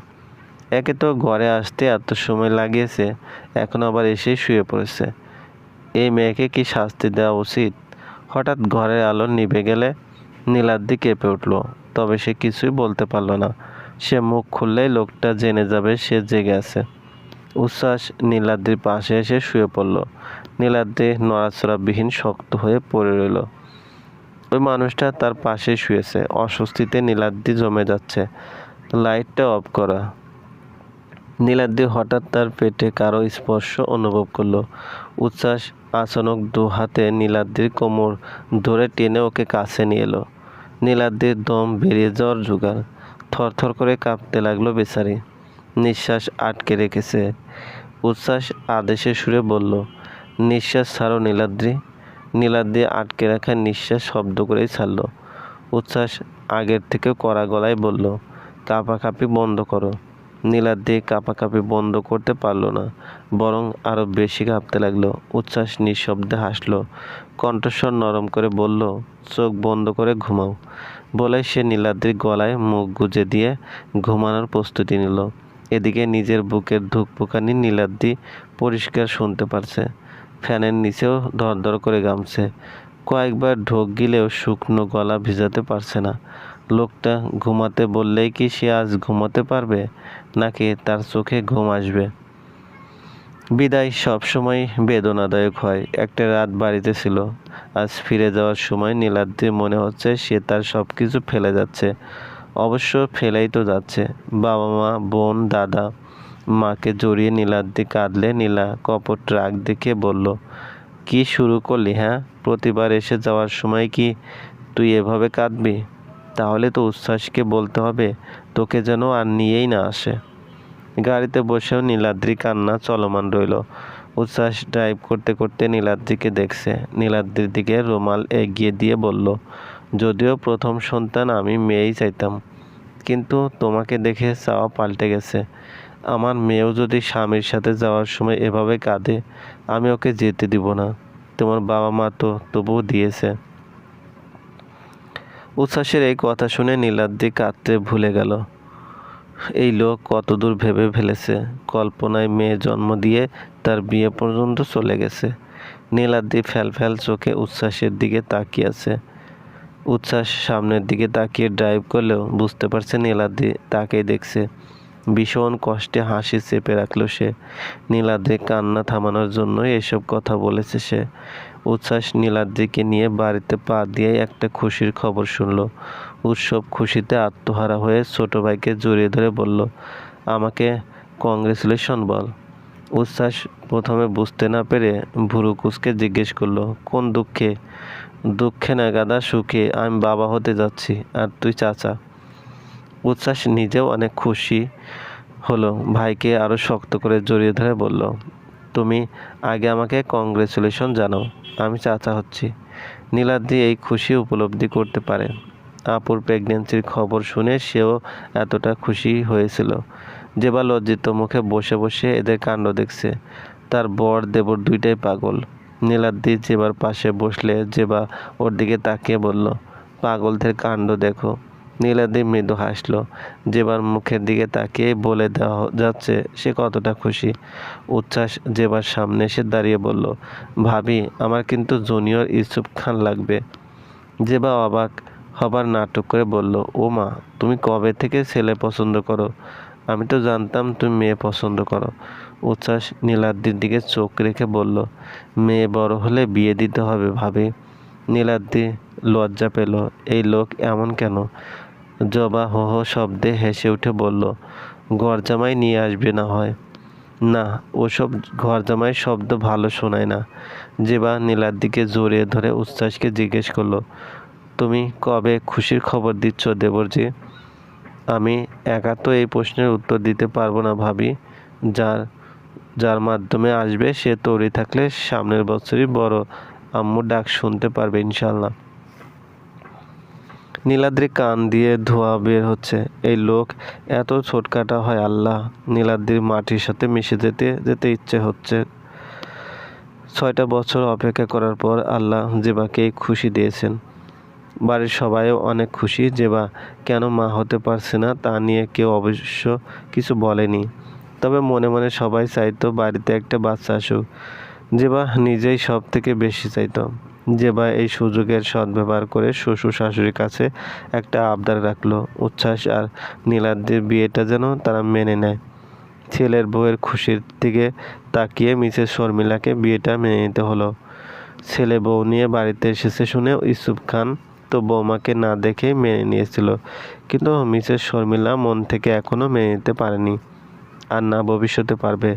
একে তো ঘরে আসতে এত সময় লাগিয়েছে, এখন আবার এসে শুয়ে পড়েছে। এই মেয়েকে কি শাস্তি দেওয়া উচিত? হঠাৎ ঘরের আলো নিভে গেলে নীলাদ্রি কেঁপে উঠল। তবে সে কিছুই বলতে পারল না। সে মুখ খুললেই লোকটা জেনে যাবে সে জেগে আছে। উচ্ছ্বাস নীলাদ্রির পাশে এসে শুয়ে পড়ল। নীলাদ্রি নড়াচড়াবিহীন শক্ত হয়ে পড়ে রইল। ওই মানুষটা তার পাশে শুয়েছে। অস্বস্তিতে নীলাদ্রি জমে যাচ্ছে। লাইটটা অফ করা। নীলাদ্রি হঠাৎ তার পেটে কারো স্পর্শ অনুভব করলো। উচ্ছ্বাস আচানক দু হাতে নীলাদ্রির কোমর ধরে টেনে ওকে কাছে নিয়ে এলো। নীলাদ্রির দম বেরিয়ে যাওয়ার জোগাড়। থরথর করে কাঁপতে লাগলো বেচারি। নিঃশ্বাস আটকে রেখেছে। উচ্ছ্বাস আদেশের সুরে বলল, নিঃশ্বাস ছাড়ো নীলাদ্রি। নীলাদ্রি আটকে রাখা নিঃশ্বাস শব্দ করেই ছাড়ল। উচ্ছ্বাস আগের থেকে কড়া গলায় বলল, কাঁপাকাঁপি বন্ধ করো। নীলাদ্রি কাঁপাকাঁপি বন্ধ করতে পারল না, বরং আরো বেশি কাঁপতে লাগলো। উচ্ছ্বাস নিঃশব্দে হাসলো, কণ্ঠস্বর নরম করে বলল, চোখ বন্ধ করে ঘুমাও। বলে সে নীলাদ্রির গলায় মুখ গুজে দিয়ে ঘুমানোর প্রস্তুতি নিল। এদিকে নিজের বুকের ধুকপুকানি নীলাদ্রি পরিষ্কার শুনতে পারছে। ফ্যানের নিচেও ধরধর করে ঘামছে। কয়েকবার ঢোক গিলেও শুকনো গলা ভিজাতে পারছে না। লোকটা ঘুমাতে বললেই কি সে আজ ঘুমাতে পারবে, নাকি তার চোখে ঘুম আসবে? বিদায় সবসময় বেদনাদায়ক হয়। একটা রাত বাড়িতে ছিল, আজ ফিরে যাওয়ার সময় নীলাদ্রির মনে হচ্ছে সে তার সব কিছু ফেলে যাচ্ছে। অবশ্য ফেলেই তো যাচ্ছে। বাবা মা, বোন, দাদা, মাকে জড়িয়ে নীলাদ্রি কাঁদলে নীলা কপট রাগ দেখে বলল, কি শুরু করলি হ্যাঁ? প্রতিবার এসে যাওয়ার সময় কি তুই এভাবে কাঁদবি? তাহলে তো উচ্ছ্বাসকে বলতে হবে তোকে যেন আর নিয়েই না আসে। গাড়িতে বসেও নীলাদ্রি কান্না চলমান রইল। উচ্ছ্বাস ড্রাইভ করতে করতে নীলাদ্রিকে দেখছে। নীলাদ্রির দিকে রুমাল এগিয়ে দিয়ে বলল, যদিও প্রথম সন্তান আমি মেয়েই চাইতাম, কিন্তু তোমাকে দেখে চাওয়া পাল্টে গেছে। আমার মেয়েও যদি স্বামীর সাথে যাওয়ার সময় এভাবে কাঁদে, আমি ওকে যেতে দিব না। তোমার বাবা মা তো তবুও দিয়েছে। উচ্ছ্বাসের এই কথা শুনে নীলাদ্রি কাঁদতে ভুলে গেল। এই লোক কতদূর ভেবে ফেলেছে। কল্পনায় মেয়ে জন্ম দিয়ে তার বিয়ে পর্যন্ত চলে গেছে। নীলাদ্রি ফ্যাল চোখে উচ্ছ্বাসের দিকে তাকিয়ে আছে। উচ্ছ্বাস সামনের দিকে তাকিয়ে ড্রাইভ করলেও বুঝতে পারছে নীলাদ্রি তাকেই দেখছে। ভীষণ কষ্টে হাসি চেপে রাখলো সে। নীলাদ্রি কান্না থামানোর জন্য এসব কথা বলেছে সে। উচ্ছ্বাস নীলাদ্রিকে নিয়ে বাড়িতে পা দিয়ে একটা খুশির খবর শুনল। উৎসব খুশিতে আত্মহারা হয়ে ছোট ভাইকে জড়িয়ে ধরে বলল, আমাকে কংগ্রেচুলেশন বল। উচ্ছ্বাস প্রথমে বুঝতে না পেরে ভুরু কুঁচকে জিজ্ঞেস করলো, কোন দুঃখে? দুঃখে না গাদা, সুখে। আমি বাবা হতে যাচ্ছি, আর তুই চাচা। উচ্ছ্বাস নিজেও অনেক খুশি হলো। ভাইকে আরো শক্ত করে জড়িয়ে ধরে বলল, তুমি আগে আমাকে কংগ্রেচুলেশন জানাও, আমি চাচা হচ্ছি। নীলাদ্রি এই খুশি উপলব্ধি করতে পারে। আপুর প্রেগনেন্সির খবর শুনে সেও এতটা খুশি হয়েছিল। যেবা লজ্জিত মুখে বসে বসে এদের কাণ্ড দেখছে। তার বর দেবর দুইটাই পাগল। নীলাদ্রি জেবার পাশে বসলে জেবা ওর দিকে তাকিয়ে বলল, পাগলদের কাণ্ড দেখো। নীলাদ্রি মৃদু হাসলো। জেবার মুখের দিকে তাকিয়ে বলে দেওয়া যাচ্ছে সে কতটা খুশি। উচ্ছ্বাস জেবার সামনে এসে দাঁড়িয়ে বলল, ভাবি, আমার কিন্তু জুনিয়র ইউসুফ খান লাগবে। জেবা অবাক হবার নাটক করে বলল, ও মা, তুমি কবে থেকে ছেলে পছন্দ করো? আমি তো জানতাম তুমি মেয়ে পছন্দ করো। উচ্ছ্বাস নীলাদ্রির দিকে চোখ রেখে বলল, মেয়ে বড় হলে বিয়ে দিতে হবে ভাবি। নীলাদ্রি লজ্জা পেল। এই লোক এমন কেন? জবা হো হো শব্দে হেসে উঠে বলল, ঘরজামাই নিয়ে আসবে না হয়। না, ওসব ঘর জামাই শব্দ ভালো শোনায় না। জেবা নীলার দিকে জড়িয়ে ধরে উচ্ছ্বাসকে জিজ্ঞেস করলো, তুমি কবে খুশির খবর দিচ্ছ দেবরজি? আমি একা তো এই প্রশ্নের উত্তর দিতে পারবো না ভাবি। যার যার মাধ্যমে আসবে সে তৈরি থাকলে সামনের বছরই বড় আম্মুর ডাক শুনতে পারবে ইনশাল্লাহ। নীলাদ্রি কান দিয়ে ধোঁয়া বের হচ্ছে। এই লোক এত ছোটকাটা হয় আল্লাহ! নীলাদ্রির মাটির সাথে মিশে যেতে যেতে ইচ্ছে হচ্ছে। 6টা বছর অপেক্ষা করার পর আল্লাহ জেবাকে খুশি দিয়েছেন। বাড়ির সবাইও অনেক খুশি। জেবা কেন মা হতে পারছে না তা নিয়ে কেউ অবশ্য কিছু বলেনি। তবে মনে মনে সবাই চাইতো বাড়িতে একটা বাচ্চা আসুক। জেবা নিজেই সব থেকে বেশি চাইতো। জেবা এই সুযোগের সদ্ব্যবহার করে শ্বশুর শাশুড়ির কাছে একটা আবদার রাখলো, উচ্ছ্বাস আর নীলাদ্রির বিয়েটা যেন তারা মেনে নেয়। ছেলের বউয়ের খুশির দিকে তাকিয়ে মিসেস শর্মিলাকে বিয়েটা মেনে নিতে হলো। ছেলে বউ নিয়ে বাড়িতে এসেছে শুনে ইউসুফ খান তো বৌমাকে না দেখেই মেনে নিয়েছিল, কিন্তু মিসেস শর্মিলা মন থেকে এখনো মেনে নিতে পারেনি, আর না ভবিষ্যতে পারবে।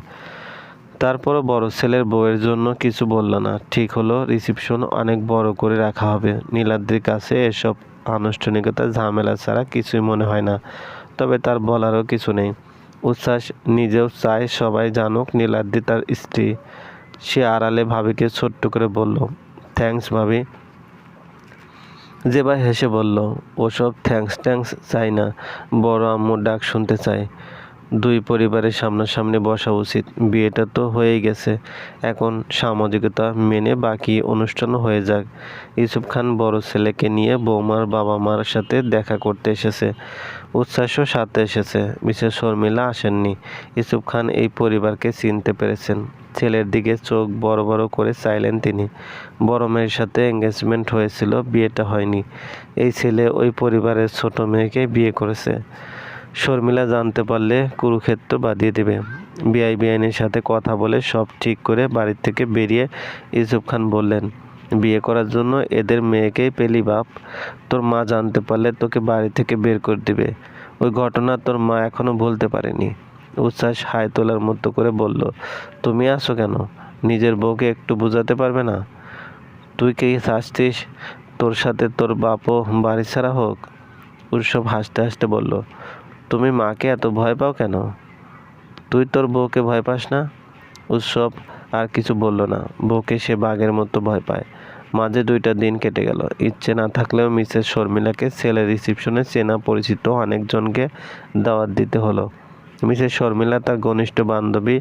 তারপরও বড় ছেলের বউয়ের জন্য কিছু বলল না। ঠিক হলো রিসিপশন অনেক বড় করে রাখা হবে। নীলাদ্রির কাছে এসব আনুষ্ঠানিকতা ঝামেলা ছাড়া কিছুই মনে হয় না, তবে তার বলারও কিছু নেই। উচ্ছ্বাস নিজেও চায় সবাই জানুক নীলাদ্রি তার স্ত্রী। সে আড়ালে ভাবিকে ছোট্ট করে বলল, থ্যাঙ্কস ভাবি। জেবা হেসে বলল, ওসব থ্যাঙ্কস ট্যাঙ্কস চাই না, বড় আম্মুর ডাক শুনতে চাই। দুই পরিবারের সামনাসামনি বসা উচিত। বিয়েটা তো হয়েই গেছে, এখন সামাজিকতা মেনে বাকি অনুষ্ঠানও হয়ে যাক। ইউসুফ খান বড় ছেলেকে নিয়ে বৌমার বাবা মার সাথে দেখা করতে এসেছে। উচ্ছ্বাসও সাথে এসেছে। মিসেস শর্মিলা আসেননি। ইউসুফ খান এই পরিবারকে চিনতে পেরেছেন। ছেলের দিকে চোখ বড় বড় করে চাইলেন তিনি। বড় মেয়ের সাথে এঙ্গেজমেন্ট হয়েছিল, বিয়েটা হয়নি। এই ছেলে ওই পরিবারের ছোট মেয়েকে বিয়ে করেছে। শর্মিলা জানতে পারলে কুরুক্ষেত্র বাঁধিয়ে দেবে। বেআইনের সাথে কথা বলে সব ঠিক করে বাড়ি থেকে বেরিয়ে ইউসুফ খান বললেন, বিয়ে করার জন্য এদের মেয়েকেই পেলি বাপ। তোর মা জানতে পারলে তোকে বাড়ি থেকে বের করে দিবে। ওই ঘটনা তোর মা এখনো ভুলতে পারেনি। উচ্ছ্বাস হাই তোলার মতো করে বলল, তুমি আসো কেন? নিজের বউকে একটু বোঝাতে পারবে না? তুই কি চাচ্ছিস তোর সাথে তোর বাপও বাড়ি ছাড়া হোক? উৎসব হাসতে হাসতে বলল, তুমি মাকে এত ভয় পাও কেন? তুই তোর বউকে ভয় পাস না? উৎসব আর কিছু বলল না। বউকে সে বাঘের মতো ভয় পায়। মাঝে 2টা দিন কেটে গেল। ইচ্ছে না থাকলেও মিসেস শর্মিলাকে ছেলের রিসিপশনে চেনা পরিচিত অনেকজনকে দাওয়াত দিতে হলো। মিসেস শর্মিলা তার ঘনিষ্ঠ বান্ধবী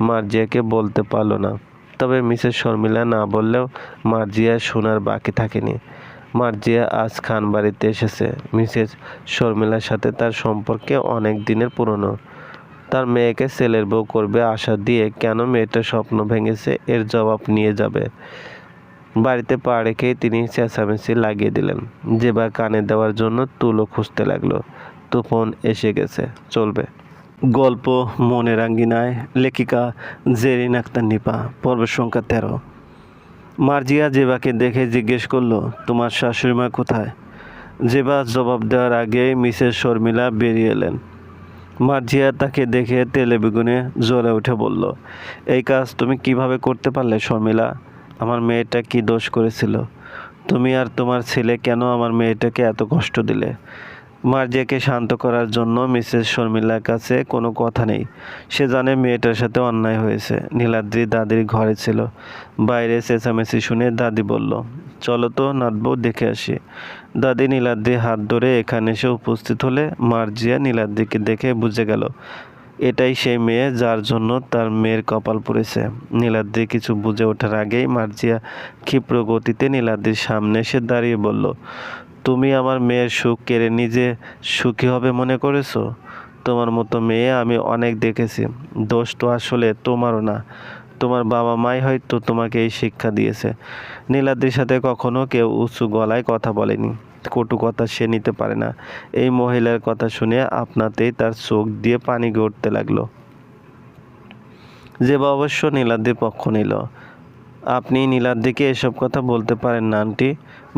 মার্জিয়াকে বলতে পারল না, তবে মিসেস শর্মিলা না বললেও মার্জিয়া শোনার বাকি থাকেনি। মার্জিয়া আজ খান বাড়িতে এসেছে। মিসেস শর্মিলার সাথে তার সম্পর্কে অনেক দিনের পুরনো। তার মেয়েকে ছেলের বউ করবে আশা দিয়ে কেন মেয়েটার স্বপ্ন ভেঙেছে এর জবাব নিয়ে যাবে। বাড়িতে পা রেখেই তিনি চেঁচামেচি লাগিয়ে দিলেন। জেবা কানে দেওয়ার জন্য তুলো খুঁজতে লাগলো। তুফান এসে গেছে, চলবে। গল্প মনের আঙ্গিনায়, লেখিকা জেরিন আক্তার নিপা, পর্ব সংখ্যা 13। মার্জিয়া জেবাকে দেখে জিজ্ঞেস করলো, তোমার শাশুড়িমা কোথায়? জেবা জবাব দেওয়ার আগেই মিসেস শর্মিলা বেরিয়ে এলেন। মার্জিয়া তাকে দেখে তেলে বেগুনে জ্বলে উঠে বলল, এই কাজ তুমি কিভাবে করতে পারলে শর্মিলা? আমার মেয়েটা কি দোষ করেছিল? তুমি আর তোমার ছেলে কেন আমার মেয়েটাকে এত কষ্ট দিলে? মার্জিয়াকে শান্ত করার জন্য মিসেস শর্মিলার কাছে কোনো কথা নেই। সে জানে মেয়েটার সাথে অন্যায় হয়েছে। নীলাদ্রি দাদির ঘরে ছিল। বাইরে চেঁচামেচি শুনে দাদি বলল, চলো তো নাতবউ, দেখে আসি। দাদি নীলাদ্রির হাত ধরে এখানে এসে উপস্থিত হলে মার্জিয়া নীলাদ্রিকে দেখে বুঝে গেল এটাই সেই মেয়ে যার জন্য তার মেয়ের কপাল পড়েছে। নীলাদ্রি কিছু বুঝে ওঠার আগেই মার্জিয়া ক্ষিপ্র গতিতে নীলাদ্রির সামনে এসে দাঁড়িয়ে বলল, তুমি আমার মেয়ের সুখ কেড়ে নিজে সুখী হবে মনে করেছো? তোমার মতো মেয়ে আমি অনেক দেখেছি। দোষ তো আসলে তোমারও না, তোমার বাবা মাই হয়তো তোমাকে এই শিক্ষা দিয়েছে। নীলাদ্রির সাথে কখনো কেউ উঁচু গলায় কথা বলেনি। কটু কথা সে নিতে পারে না। এই মহিলার কথা শুনে আপনাতেই তার চোখ দিয়ে পানি গড়তে লাগলো। জেবা অবশ্য নীলাদ্রির পক্ষ নিল। আপনি নীলাদ্রিকে এসব কথা বলতে পারেন না আন্টি?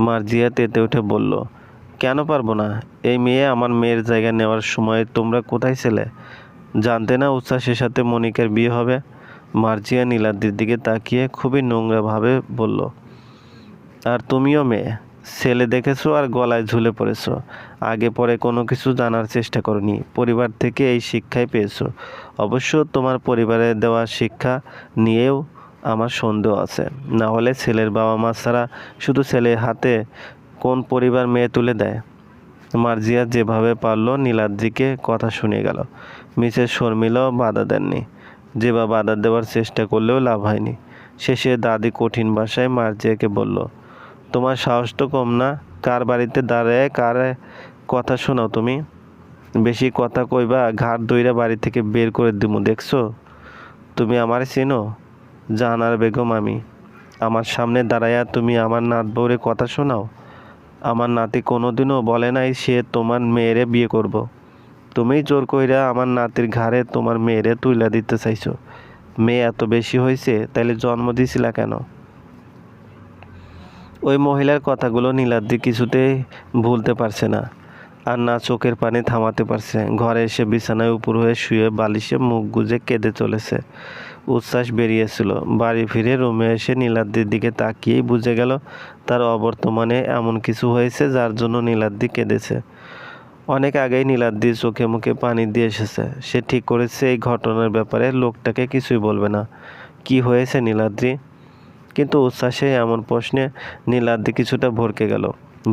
মার্জিয়া তেতে উঠে বলল, কেন পারবো না? এই মেয়ে আমার মেয়ের জায়গা নেওয়ার সময় তোমরা কোথায় ছিলে? জানতে না উচ্ছ্বাসের সাথে মনিকার বিয়ে হবে? মার্জিয়া নীলাদ্রির দিকে তাকিয়ে খুবই নোংরাভাবে বলল। আর তুমিও মেয়ে, ছেলে দেখেছো আর গলায় ঝুলে পড়েছো। আগে পরে কোনো কিছু জানার চেষ্টা করনি, পরিবার থেকে এই শিক্ষাই পেয়েছো। অবশ্য তোমার পরিবারের দেওয়া শিক্ষা নিয়েও আমার সন্দেহ আছে। না হলে ছেলের বাবা মা ছাড়া শুধু ছেলের হাতে কোন পরিবার মেয়ে তুলে দেয়? মার্জিয়া যেভাবে পারল নীলাদ্রিকে কথা শুনিয়ে গেল। মিসেস শর্মিলাও বাধা দেননি, যেভাবে বাধা দেওয়ার চেষ্টা করলেও লাভ হয়নি। শেষে দাদি কঠিন ভাষায় মার্জিয়াকে বলল, তোমার সাহস তো কম না, কার বাড়িতে দাঁড়ায় কার কথা শোনাও তুমি? বেশি কথা কইবা ঘাট দইরা বাড়ি থেকে বের করে দিমু, দেখছো? তুমি আমার চিনো? জাহানারা বেগম আমি। আমার সামনে দাঁড়াইয়া তুমি আমার নাত বউরে কথা শোনাও? আমার নাতি কোনোদিনও বলে নাই সে তোমার মেয়েরে বিয়ে করব। তুমিই জোর কইরা আমার নাতির ঘাড়ে তোমার মেয়েরে তুইলা দিতে চাইছো। মেয়ে এত বেশি হয়েছে, তাইলে জন্ম দিছিলা কেন? ওই মহিলার কথাগুলো নীলাদ্রি কিছুতেই ভুলতে পারছে না, আর না চোখের পানি থামাতে পারছে। ঘরে এসে বিছানায় উপর হয়ে শুয়ে বালিশে মুখ গুজে কেঁদে চলেছে। উচ্ছ্বাস বেরিয়েছিল। বাড়ি ফিরে রুমে এসে নীলাদ্রির দিকে তাকিয়েই বুঝে গেল তার অবর্তমানে এমন কিছু হয়েছে যার জন্য নীলাদ্রি কেঁদেছে। অনেক আগেই নীলাদ্রির চোখে মুখে পানি দিয়ে এসেছে। সে ঠিক করেছে এই ঘটনার ব্যাপারে লোকটাকে কিছুই বলবে না। কি হয়েছে নীলাদ্রি? কিন্তু উচ্ছ্বাসে এমন প্রশ্নে নীলাদ্রি কিছুটা ভরকে গেল।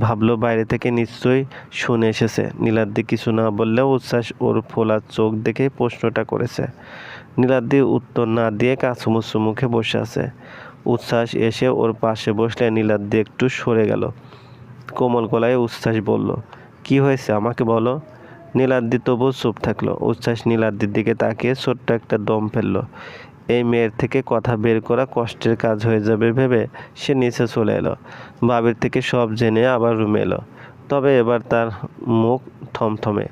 ভাবলো বাইরে থেকে নিশ্চয়ই শুনে এসেছে। নীলাদ্রি কিছু না বললেও উচ্ছ্বাস ওর ফোলা চোখ দেখে প্রশ্নটা করেছে। নীলাদ্রি উত্তর না দিয়ে কাঁচুমুচু মুখে বসে আছে। উচ্ছ্বাস এসে ওর পাশে বসলে নীলাদ্রি একটু সরে গেল। কোমল গলায় উচ্ছ্বাস বলল, কি হয়েছে আমাকে বলো? নীলাদ্রি তবুও চুপ থাকলো। উচ্ছ্বাস নীলাদ্রির দিকে তাকিয়ে ছোট্ট একটা দম ফেললো। এই মেয়ের থেকে কথা বের করা কষ্টের কাজ হয়ে যাবে ভেবে সে নিচে চলে এলো। ভাবির থেকে সব জেনে আবার রুমে এলো। তবে এবার তার মুখ থমথমে,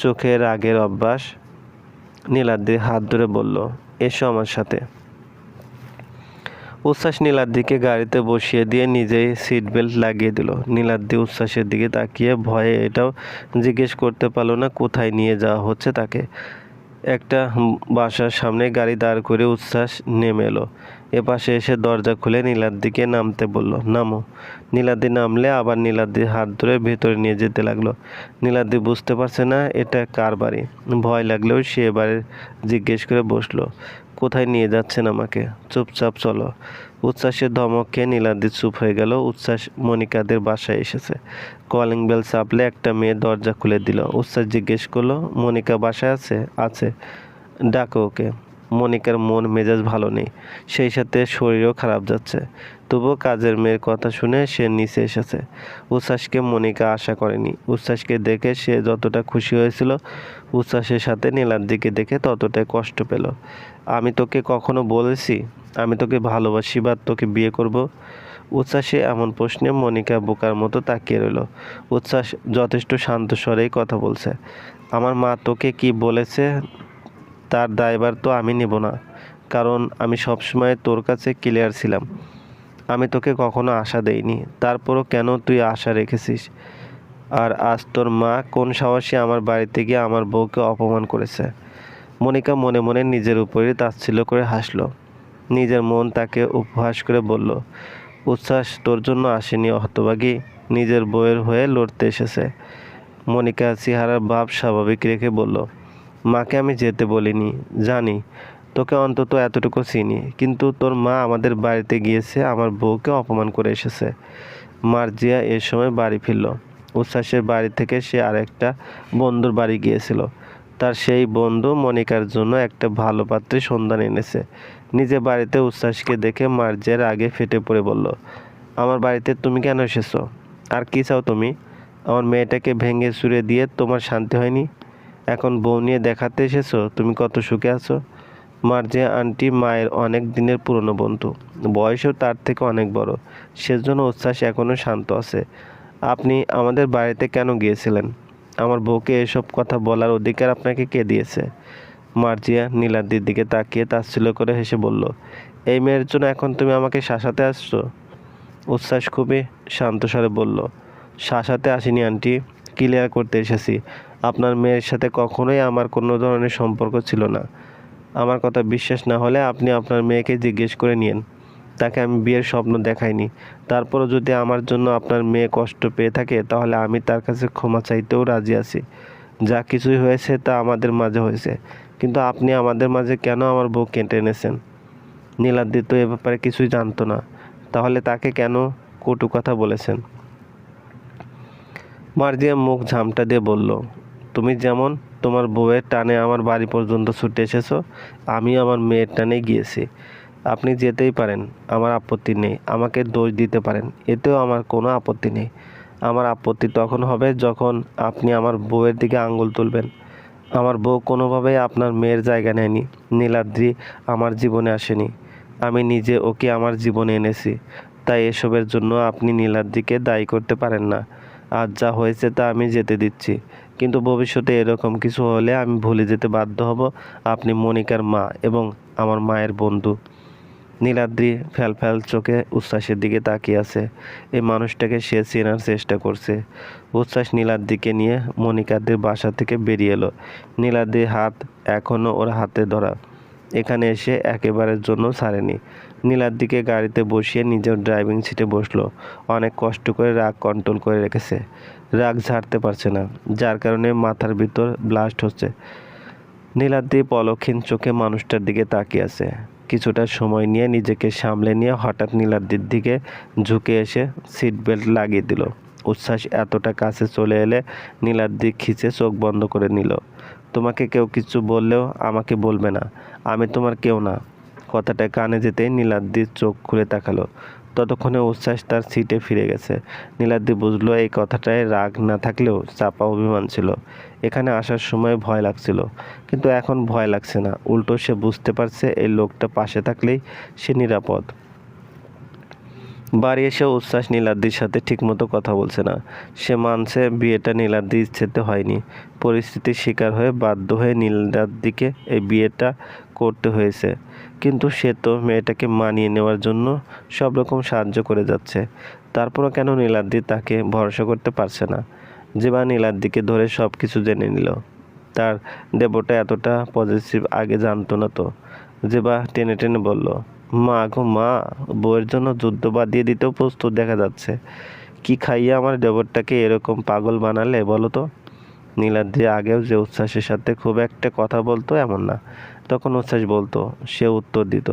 চোখে রাগের অভ্যাস। নীলাদ্রির হাত ধরে বলল, এসো আমার সাথে। উচ্ছ্বাস নীলাদ্রিকে গাড়িতে বসিয়ে দিয়ে নিজেই সিট বেল্ট লাগিয়ে দিল। নীলাদ্রি উচ্ছ্বাসের দিকে তাকিয়ে ভয়ে এটাও জিজ্ঞেস করতে পারল না কোথায় নিয়ে যাওয়া হচ্ছে তাকে। একটা বাসার সামনে গাড়ি দাঁড় করে উচ্ছ্বাস নেমে এলো। এপাশে এসে দরজা খুলে নীলাদ্রিকে নামতে বলল, নামো। নীলাদ্রি নামলে আবার নীলাদ্রির হাত ধরে ভেতরে নিয়ে যেতে লাগলো। নীলাদ্রি বুঝতে পারছে না এটা কার বাড়ি। ভয় লাগলেও সে এবারে জিজ্ঞেস করে বসলো, কোথায় নিয়ে যাচ্ছেন আমাকে? চুপচাপ চলো। উচ্ছ্বাসের ধমক খেয়ে নীলাদ্রি চুপ হয়ে গেল। উচ্ছ্বাস মনিকাদের বাসায় এসেছে। কলিং বেল চাপলে একটা মেয়ে দরজা খুলে দিল। উচ্ছ্বাস জিজ্ঞেস করলো, মনিকা বাসায় আছে? আছে। ডাকো ওকে। মনিকার মন মেজাজ ভালো নেই, সেই সাথে শরীরও খারাপ যাচ্ছে। তবুও কাজের মেয়ের কথা শুনে সে নিচে এসেছে। উচ্ছ্বাসকে মনিকা আশা করেনি। উচ্ছ্বাসকে দেখে সে যতটা খুশি হয়েছিল, উচ্ছ্বাসের সাথে নীলাদ্রিকে দেখে ততটাই কষ্ট পেল। আমি তোকে কখনো বলেছি আমি তোকে ভালোবাসি বা তোকে বিয়ে করব? উচ্ছ্বাসে এমন প্রশ্নে মনিকা বোকার মতো তাকিয়ে রইল। উচ্ছ্বাস যথেষ্ট শান্ত স্বরেই কথা বলছে, আমার মা তোকে কি বলেছে তার দায়ভার তো আমি নেব না, কারণ আমি সবসময় তোর কাছে ক্লিয়ার ছিলাম। আমি তোকে কখনো আশা দেইনি, তারপরও কেন তুই আশা রেখেছিস? আর আজ তোর মা কোন সাহসে আমার বাড়িতে গিয়ে আমার বউকে অপমান করেছে? মনিকা মনে মনে নিজের উপরই তাচ্ছিল্য করে হাসল। নিজের মন তাকে উপহাস করে বলল, উচ্ছ্বাস তোর জন্য আসেনি হতভাগী, নিজের বউয়ের হয়ে লড়তে এসেছে। মনিকা চেহারার ভাব স্বাভাবিক রেখে বলল, মাকে আমি যেতে বলিনি, জানি তোকে অন্তত এতটুকু চিনি, কিন্তু তোর মা আমাদের বাড়িতে গিয়েছে আমার বউকে অপমান করে এসেছে। মার্জিয়া এ সময় বাড়ি ফিরল। উচ্ছ্বাসের বাড়ি থেকে সে আরেকটা বন্ধুর বাড়ি গিয়েছিল। তার সেই বন্ধু মনিকার জন্য একটা ভালো পাত্রের সন্ধান এনেছে। নিজে বাড়িতে উচ্ছ্বাসকে দেখে মার্জিয়ার আগে ফেটে পড়ে বলল, আমার বাড়িতে তুমি কেন এসেছো? আর কি চাও তুমি? আমার মেয়েটাকে ভেঙে চুরে দিয়ে তোমার শান্তি হয়নি? এখন বউ নিয়ে দেখাতে এসেছো তুমি কত সুখে আছো? মার্জিয়া আন্টি মায়ের অনেক দিনের পুরনো বন্ধু, বয়সেও তার থেকে অনেক বড়, সেজন্য উচ্ছ্বাস এখনও শান্ত আছে। আপনি আমাদের বাড়িতে কেন গিয়েছিলেন? আমার বউকে এসব কথা বলার অধিকার আপনাকে কে দিয়েছে? মার্জিয়া নীলাদ্রির দিকে তাকিয়ে তাচ্ছিল্য করে হেসে বলল, এই মেয়ের জন্য এখন তুমি আমাকে শাসাতে আসছো? উচ্ছ্বাস খুবই শান্ত স্বরে বলল, শাসাতে আসিনি আন্টি, ক্লিয়ার করতে এসেছি। আপনার মেয়ের সাথে কখনোই আমার কোনো ধরনের সম্পর্ক ছিল না। আমার কথা বিশ্বাস না হলে আপনি আপনার মেয়েকে জিজ্ঞেস করে নিন। তাকে আমি বিয়ের স্বপ্ন দেখাইনি। তারপরও যদি আমার জন্য আপনার মেয়ে কষ্ট পেয়ে থাকে তাহলে আমি তার কাছে ক্ষমা চাইতেও রাজি আছি। যা কিছুই হয়েছে তা আমাদের মাঝে হয়েছে, কিন্তু আপনি আমাদের মাঝে কেন আমার বউ কেটে এনেছেন? নীলাদ্রি তো এ ব্যাপারে কিছুই জানতো না, তাহলে তাকে কেন কটু কথা বলেছেন? মার্জিয়া মুখ ঝামটা দিয়ে বলল, তুমি যেমন তোমার বউয়ের টানে আমার বাড়ি পর্যন্ত ছুটে এসেছো, আমি আমার মেয়ের টানে গিয়েছি। আপনি যেতেই পারেন, আমার আপত্তি নেই। আমাকে দোষ দিতে পারেন, এতেও আমার কোনো আপত্তি নেই। আমার আপত্তি তখন হবে যখন আপনি আমার বউয়ের দিকে আঙুল তুলবেন। আমার বউ কোনোভাবেই আপনার মেয়ের জায়গা নেয়নি। নীলাদ্রি আমার জীবনে আসেনি, আমি নিজে ওকে আমার জীবনে এনেছি। তাই এসবের জন্য আপনি নীলাদ্রিকে দায়ী করতে পারেন না। আজ যা হয়েছে তা আমি যেতে দিচ্ছি, কিন্তু ভবিষ্যতে এরকম কিছু হলে আমি ভুলে যেতে বাধ্য হব আপনি মনিকার মা এবং আমার মায়ের বন্ধু। নীলাদ্রি ফ্যাল চোখে উচ্ছ্বাসের দিকে তাকিয়ে আছে। এই মানুষটাকে সে চেনার চেষ্টা করছে। উচ্ছ্বাস নীলাদ্রিকে নিয়ে মনিকাদের বাসা থেকে বেরিয়ে এলো। নীলাদ্রির হাত এখনও ওর হাতে ধরা। এখানে এসে একেবারের জন্য ছাড়েনি। নীলাদ্রিকে গাড়িতে বসিয়ে নিজের ড্রাইভিং সিটে বসলো। অনেক কষ্ট করে রাগ কন্ট্রোল করে রেখেছে। রাগ ঝাড়তে পারছে না, যার কারণে মাথার ভিতর ব্লাস্ট হচ্ছে। নীলাদ্রি পলকহীন চোখে মানুষটার দিকে তাকিয়ে আছে। কিছুটা সময় নিয়ে নিজেকে সামলে নিয়ে হঠাৎ নীলাদ্রির দিকে ঝুঁকে এসে সিট বেল্ট লাগিয়ে দিল। উচ্ছ্বাস এতটা কাছে চলে এলে নীলাদ্রি খিচে চোখ বন্ধ করে নিল। তোমাকে কেউ কিছু বললেও আমাকে বলবে না, আমি তোমার কেউ না। কথাটা কানে যেতেই নীলাদ্রির চোখ খুলে তাকালো। ততক্ষণে উচ্ছ্বাস তার সিটে ফিরে গেছে। নীলাদ্রি বুঝলো এই কথাটায় রাগ না থাকলেও চাপা অভিমান ছিল। এখানে আসার সময় ভয় লাগছিল, কিন্তু এখন ভয় লাগছে না। উল্টো সে বুঝতে পারছে এই লোকটা পাশে থাকলেই সে নিরাপদ। বাড়ি এসে উচ্ছ্বাস নীলাদ্রির সাথে ঠিকমতো কথা বলছে না। সে মানছে বিয়েটা নীলাদ্রির ইচ্ছেতে হয়নি, পরিস্থিতির শিকার হয়ে বাধ্য হয়ে নীলাদ্রিকে এই বিয়েটা করতে হয়েছে। কিন্তু সে তো মেয়েটাকে মানিয়ে নেওয়ার জন্য সব রকম সাহায্য করে যাচ্ছে। তারপরও কেন নীলাদ্রি তাকে ভরসা করতে পারছে না? যেবা নীলাদ্রিকে ধরে সব কিছু জেনে নিল। তার দেবরটা এতটা পজিটিভ আগে জানতো না তো। যেবা টেনে টেনে বলল, মা গো মা, বউয়ের জন্য যুদ্ধ বাঁধিয়ে দিতেও প্রস্তুত দেখা যাচ্ছে। কি খাইয়ে আমার দেবরটাকে এরকম পাগল বানালে বলো তো? নীলাদ্রি আগেও যে উচ্ছ্বাসের সাথে খুব একটা কথা বলতো এমন না। তখন উচ্ছ্বাস বলতো, সে উত্তর দিত।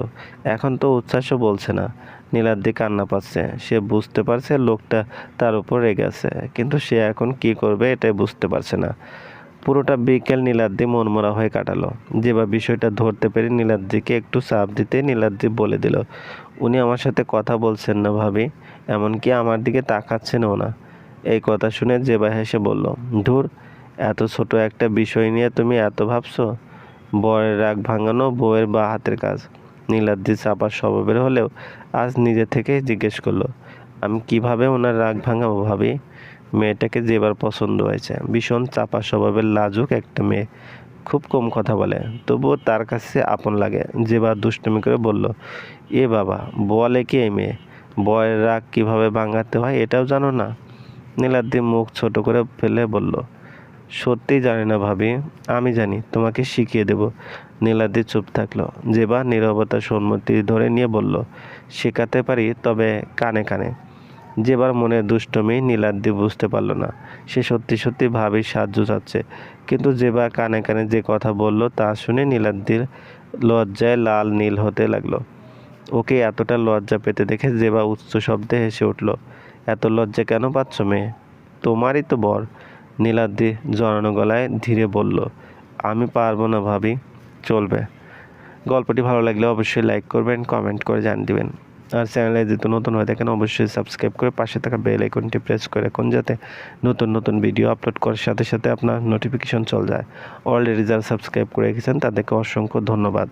এখন তো উচ্ছ্বাসও বলছে না। নীলাদ্রি কান্না পাচ্ছে। সে বুঝতে পারছে লোকটা তার উপর রেগে আছে, কিন্তু সে এখন কি করবে এটাই বুঝতে পারছে না। পুরোটা বিকেল নীলাদ্রি মনমরা হয়ে কাটালো। যেবা বিষয়টা ধরতে পেরে নীলাদ্রিকে একটু চাপ দিতে নীলাদ্রি বলে দিল, উনি আমার সাথে কথা বলছেন না ভাবি, এমনকি আমার দিকে তাকাচ্ছেনও না। এই কথা শুনে যেবা হেসে বলল, ধুর, এত ছোট একটা বিষয় নিয়ে তুমি এত ভাবছো? বরের রাগ ভাঙানো বউয়ের বা হাতের কাজ। নীলাদ্রি চাপা স্বভাবের হলেও আজ নিজে থেকেই জিজ্ঞেস করলো, আমি কিভাবে ওনার রাগ ভাঙাবো ভাবি? মেয়েটাকে যেবার পছন্দ হয়েছে, ভীষণ চাপা স্বভাবের লাজুক একটা মেয়ে, খুব কম কথা বলে, তবুও তার কাছে আপন লাগে। যেবার দুষ্টুমি করে বলল, এ বাবা, বলে কি এই মেয়ে? বরের রাগ কিভাবে ভাঙাতে হয় এটাও জানো না? নীলাদ্রি মুখ ছোট করে ফেলে বলল, সত্যিই জানি না ভাবি, আমি জানি, তোমাকে শিখিয়ে দেব। নীলাদ্রি চুপ থাকলো। যেবা নীরবতা সম্মতি ধরে নিয়ে বলল, শেখাতে পারি, তবে কানে কানে। যেবার মনে দুষ্টমি নীলাদ্রি বুঝতে পারল না। সে সত্যি সত্যি ভাবির সাহায্য চাচ্ছে, কিন্তু যেবা কানে কানে যে কথা বলল তা শুনে নীলাদ্রির লজ্জায় লাল নীল হতে লাগলো। ওকে এতটা লজ্জা পেতে দেখে যেবা উচ্চ শব্দে হেসে উঠল। এত লজ্জা কেন পাচ্ছ মেয়ে? তোমারই তো বর। নীলাদ্রি জড়ানো গলায় ধীরে বলল, আমি পারবো না ভাবি। চলবে। গল্পটি ভালো লাগলে অবশ্যই লাইক করবেন, কমেন্ট করে জানিয়ে দিবেন। আর চ্যানেলে যদি নতুন হয়ে থাকেন অবশ্যই সাবস্ক্রাইব করে পাশে থাকা বেল আইকনটি প্রেস করে রাখুন, যাতে নতুন নতুন ভিডিও আপলোড করার সাথে সাথে আপনার নোটিফিকেশন চলে যায়। অলরেডি যারা সাবস্ক্রাইব করে রেখেছেন তাদেরকে অসংখ্য ধন্যবাদ।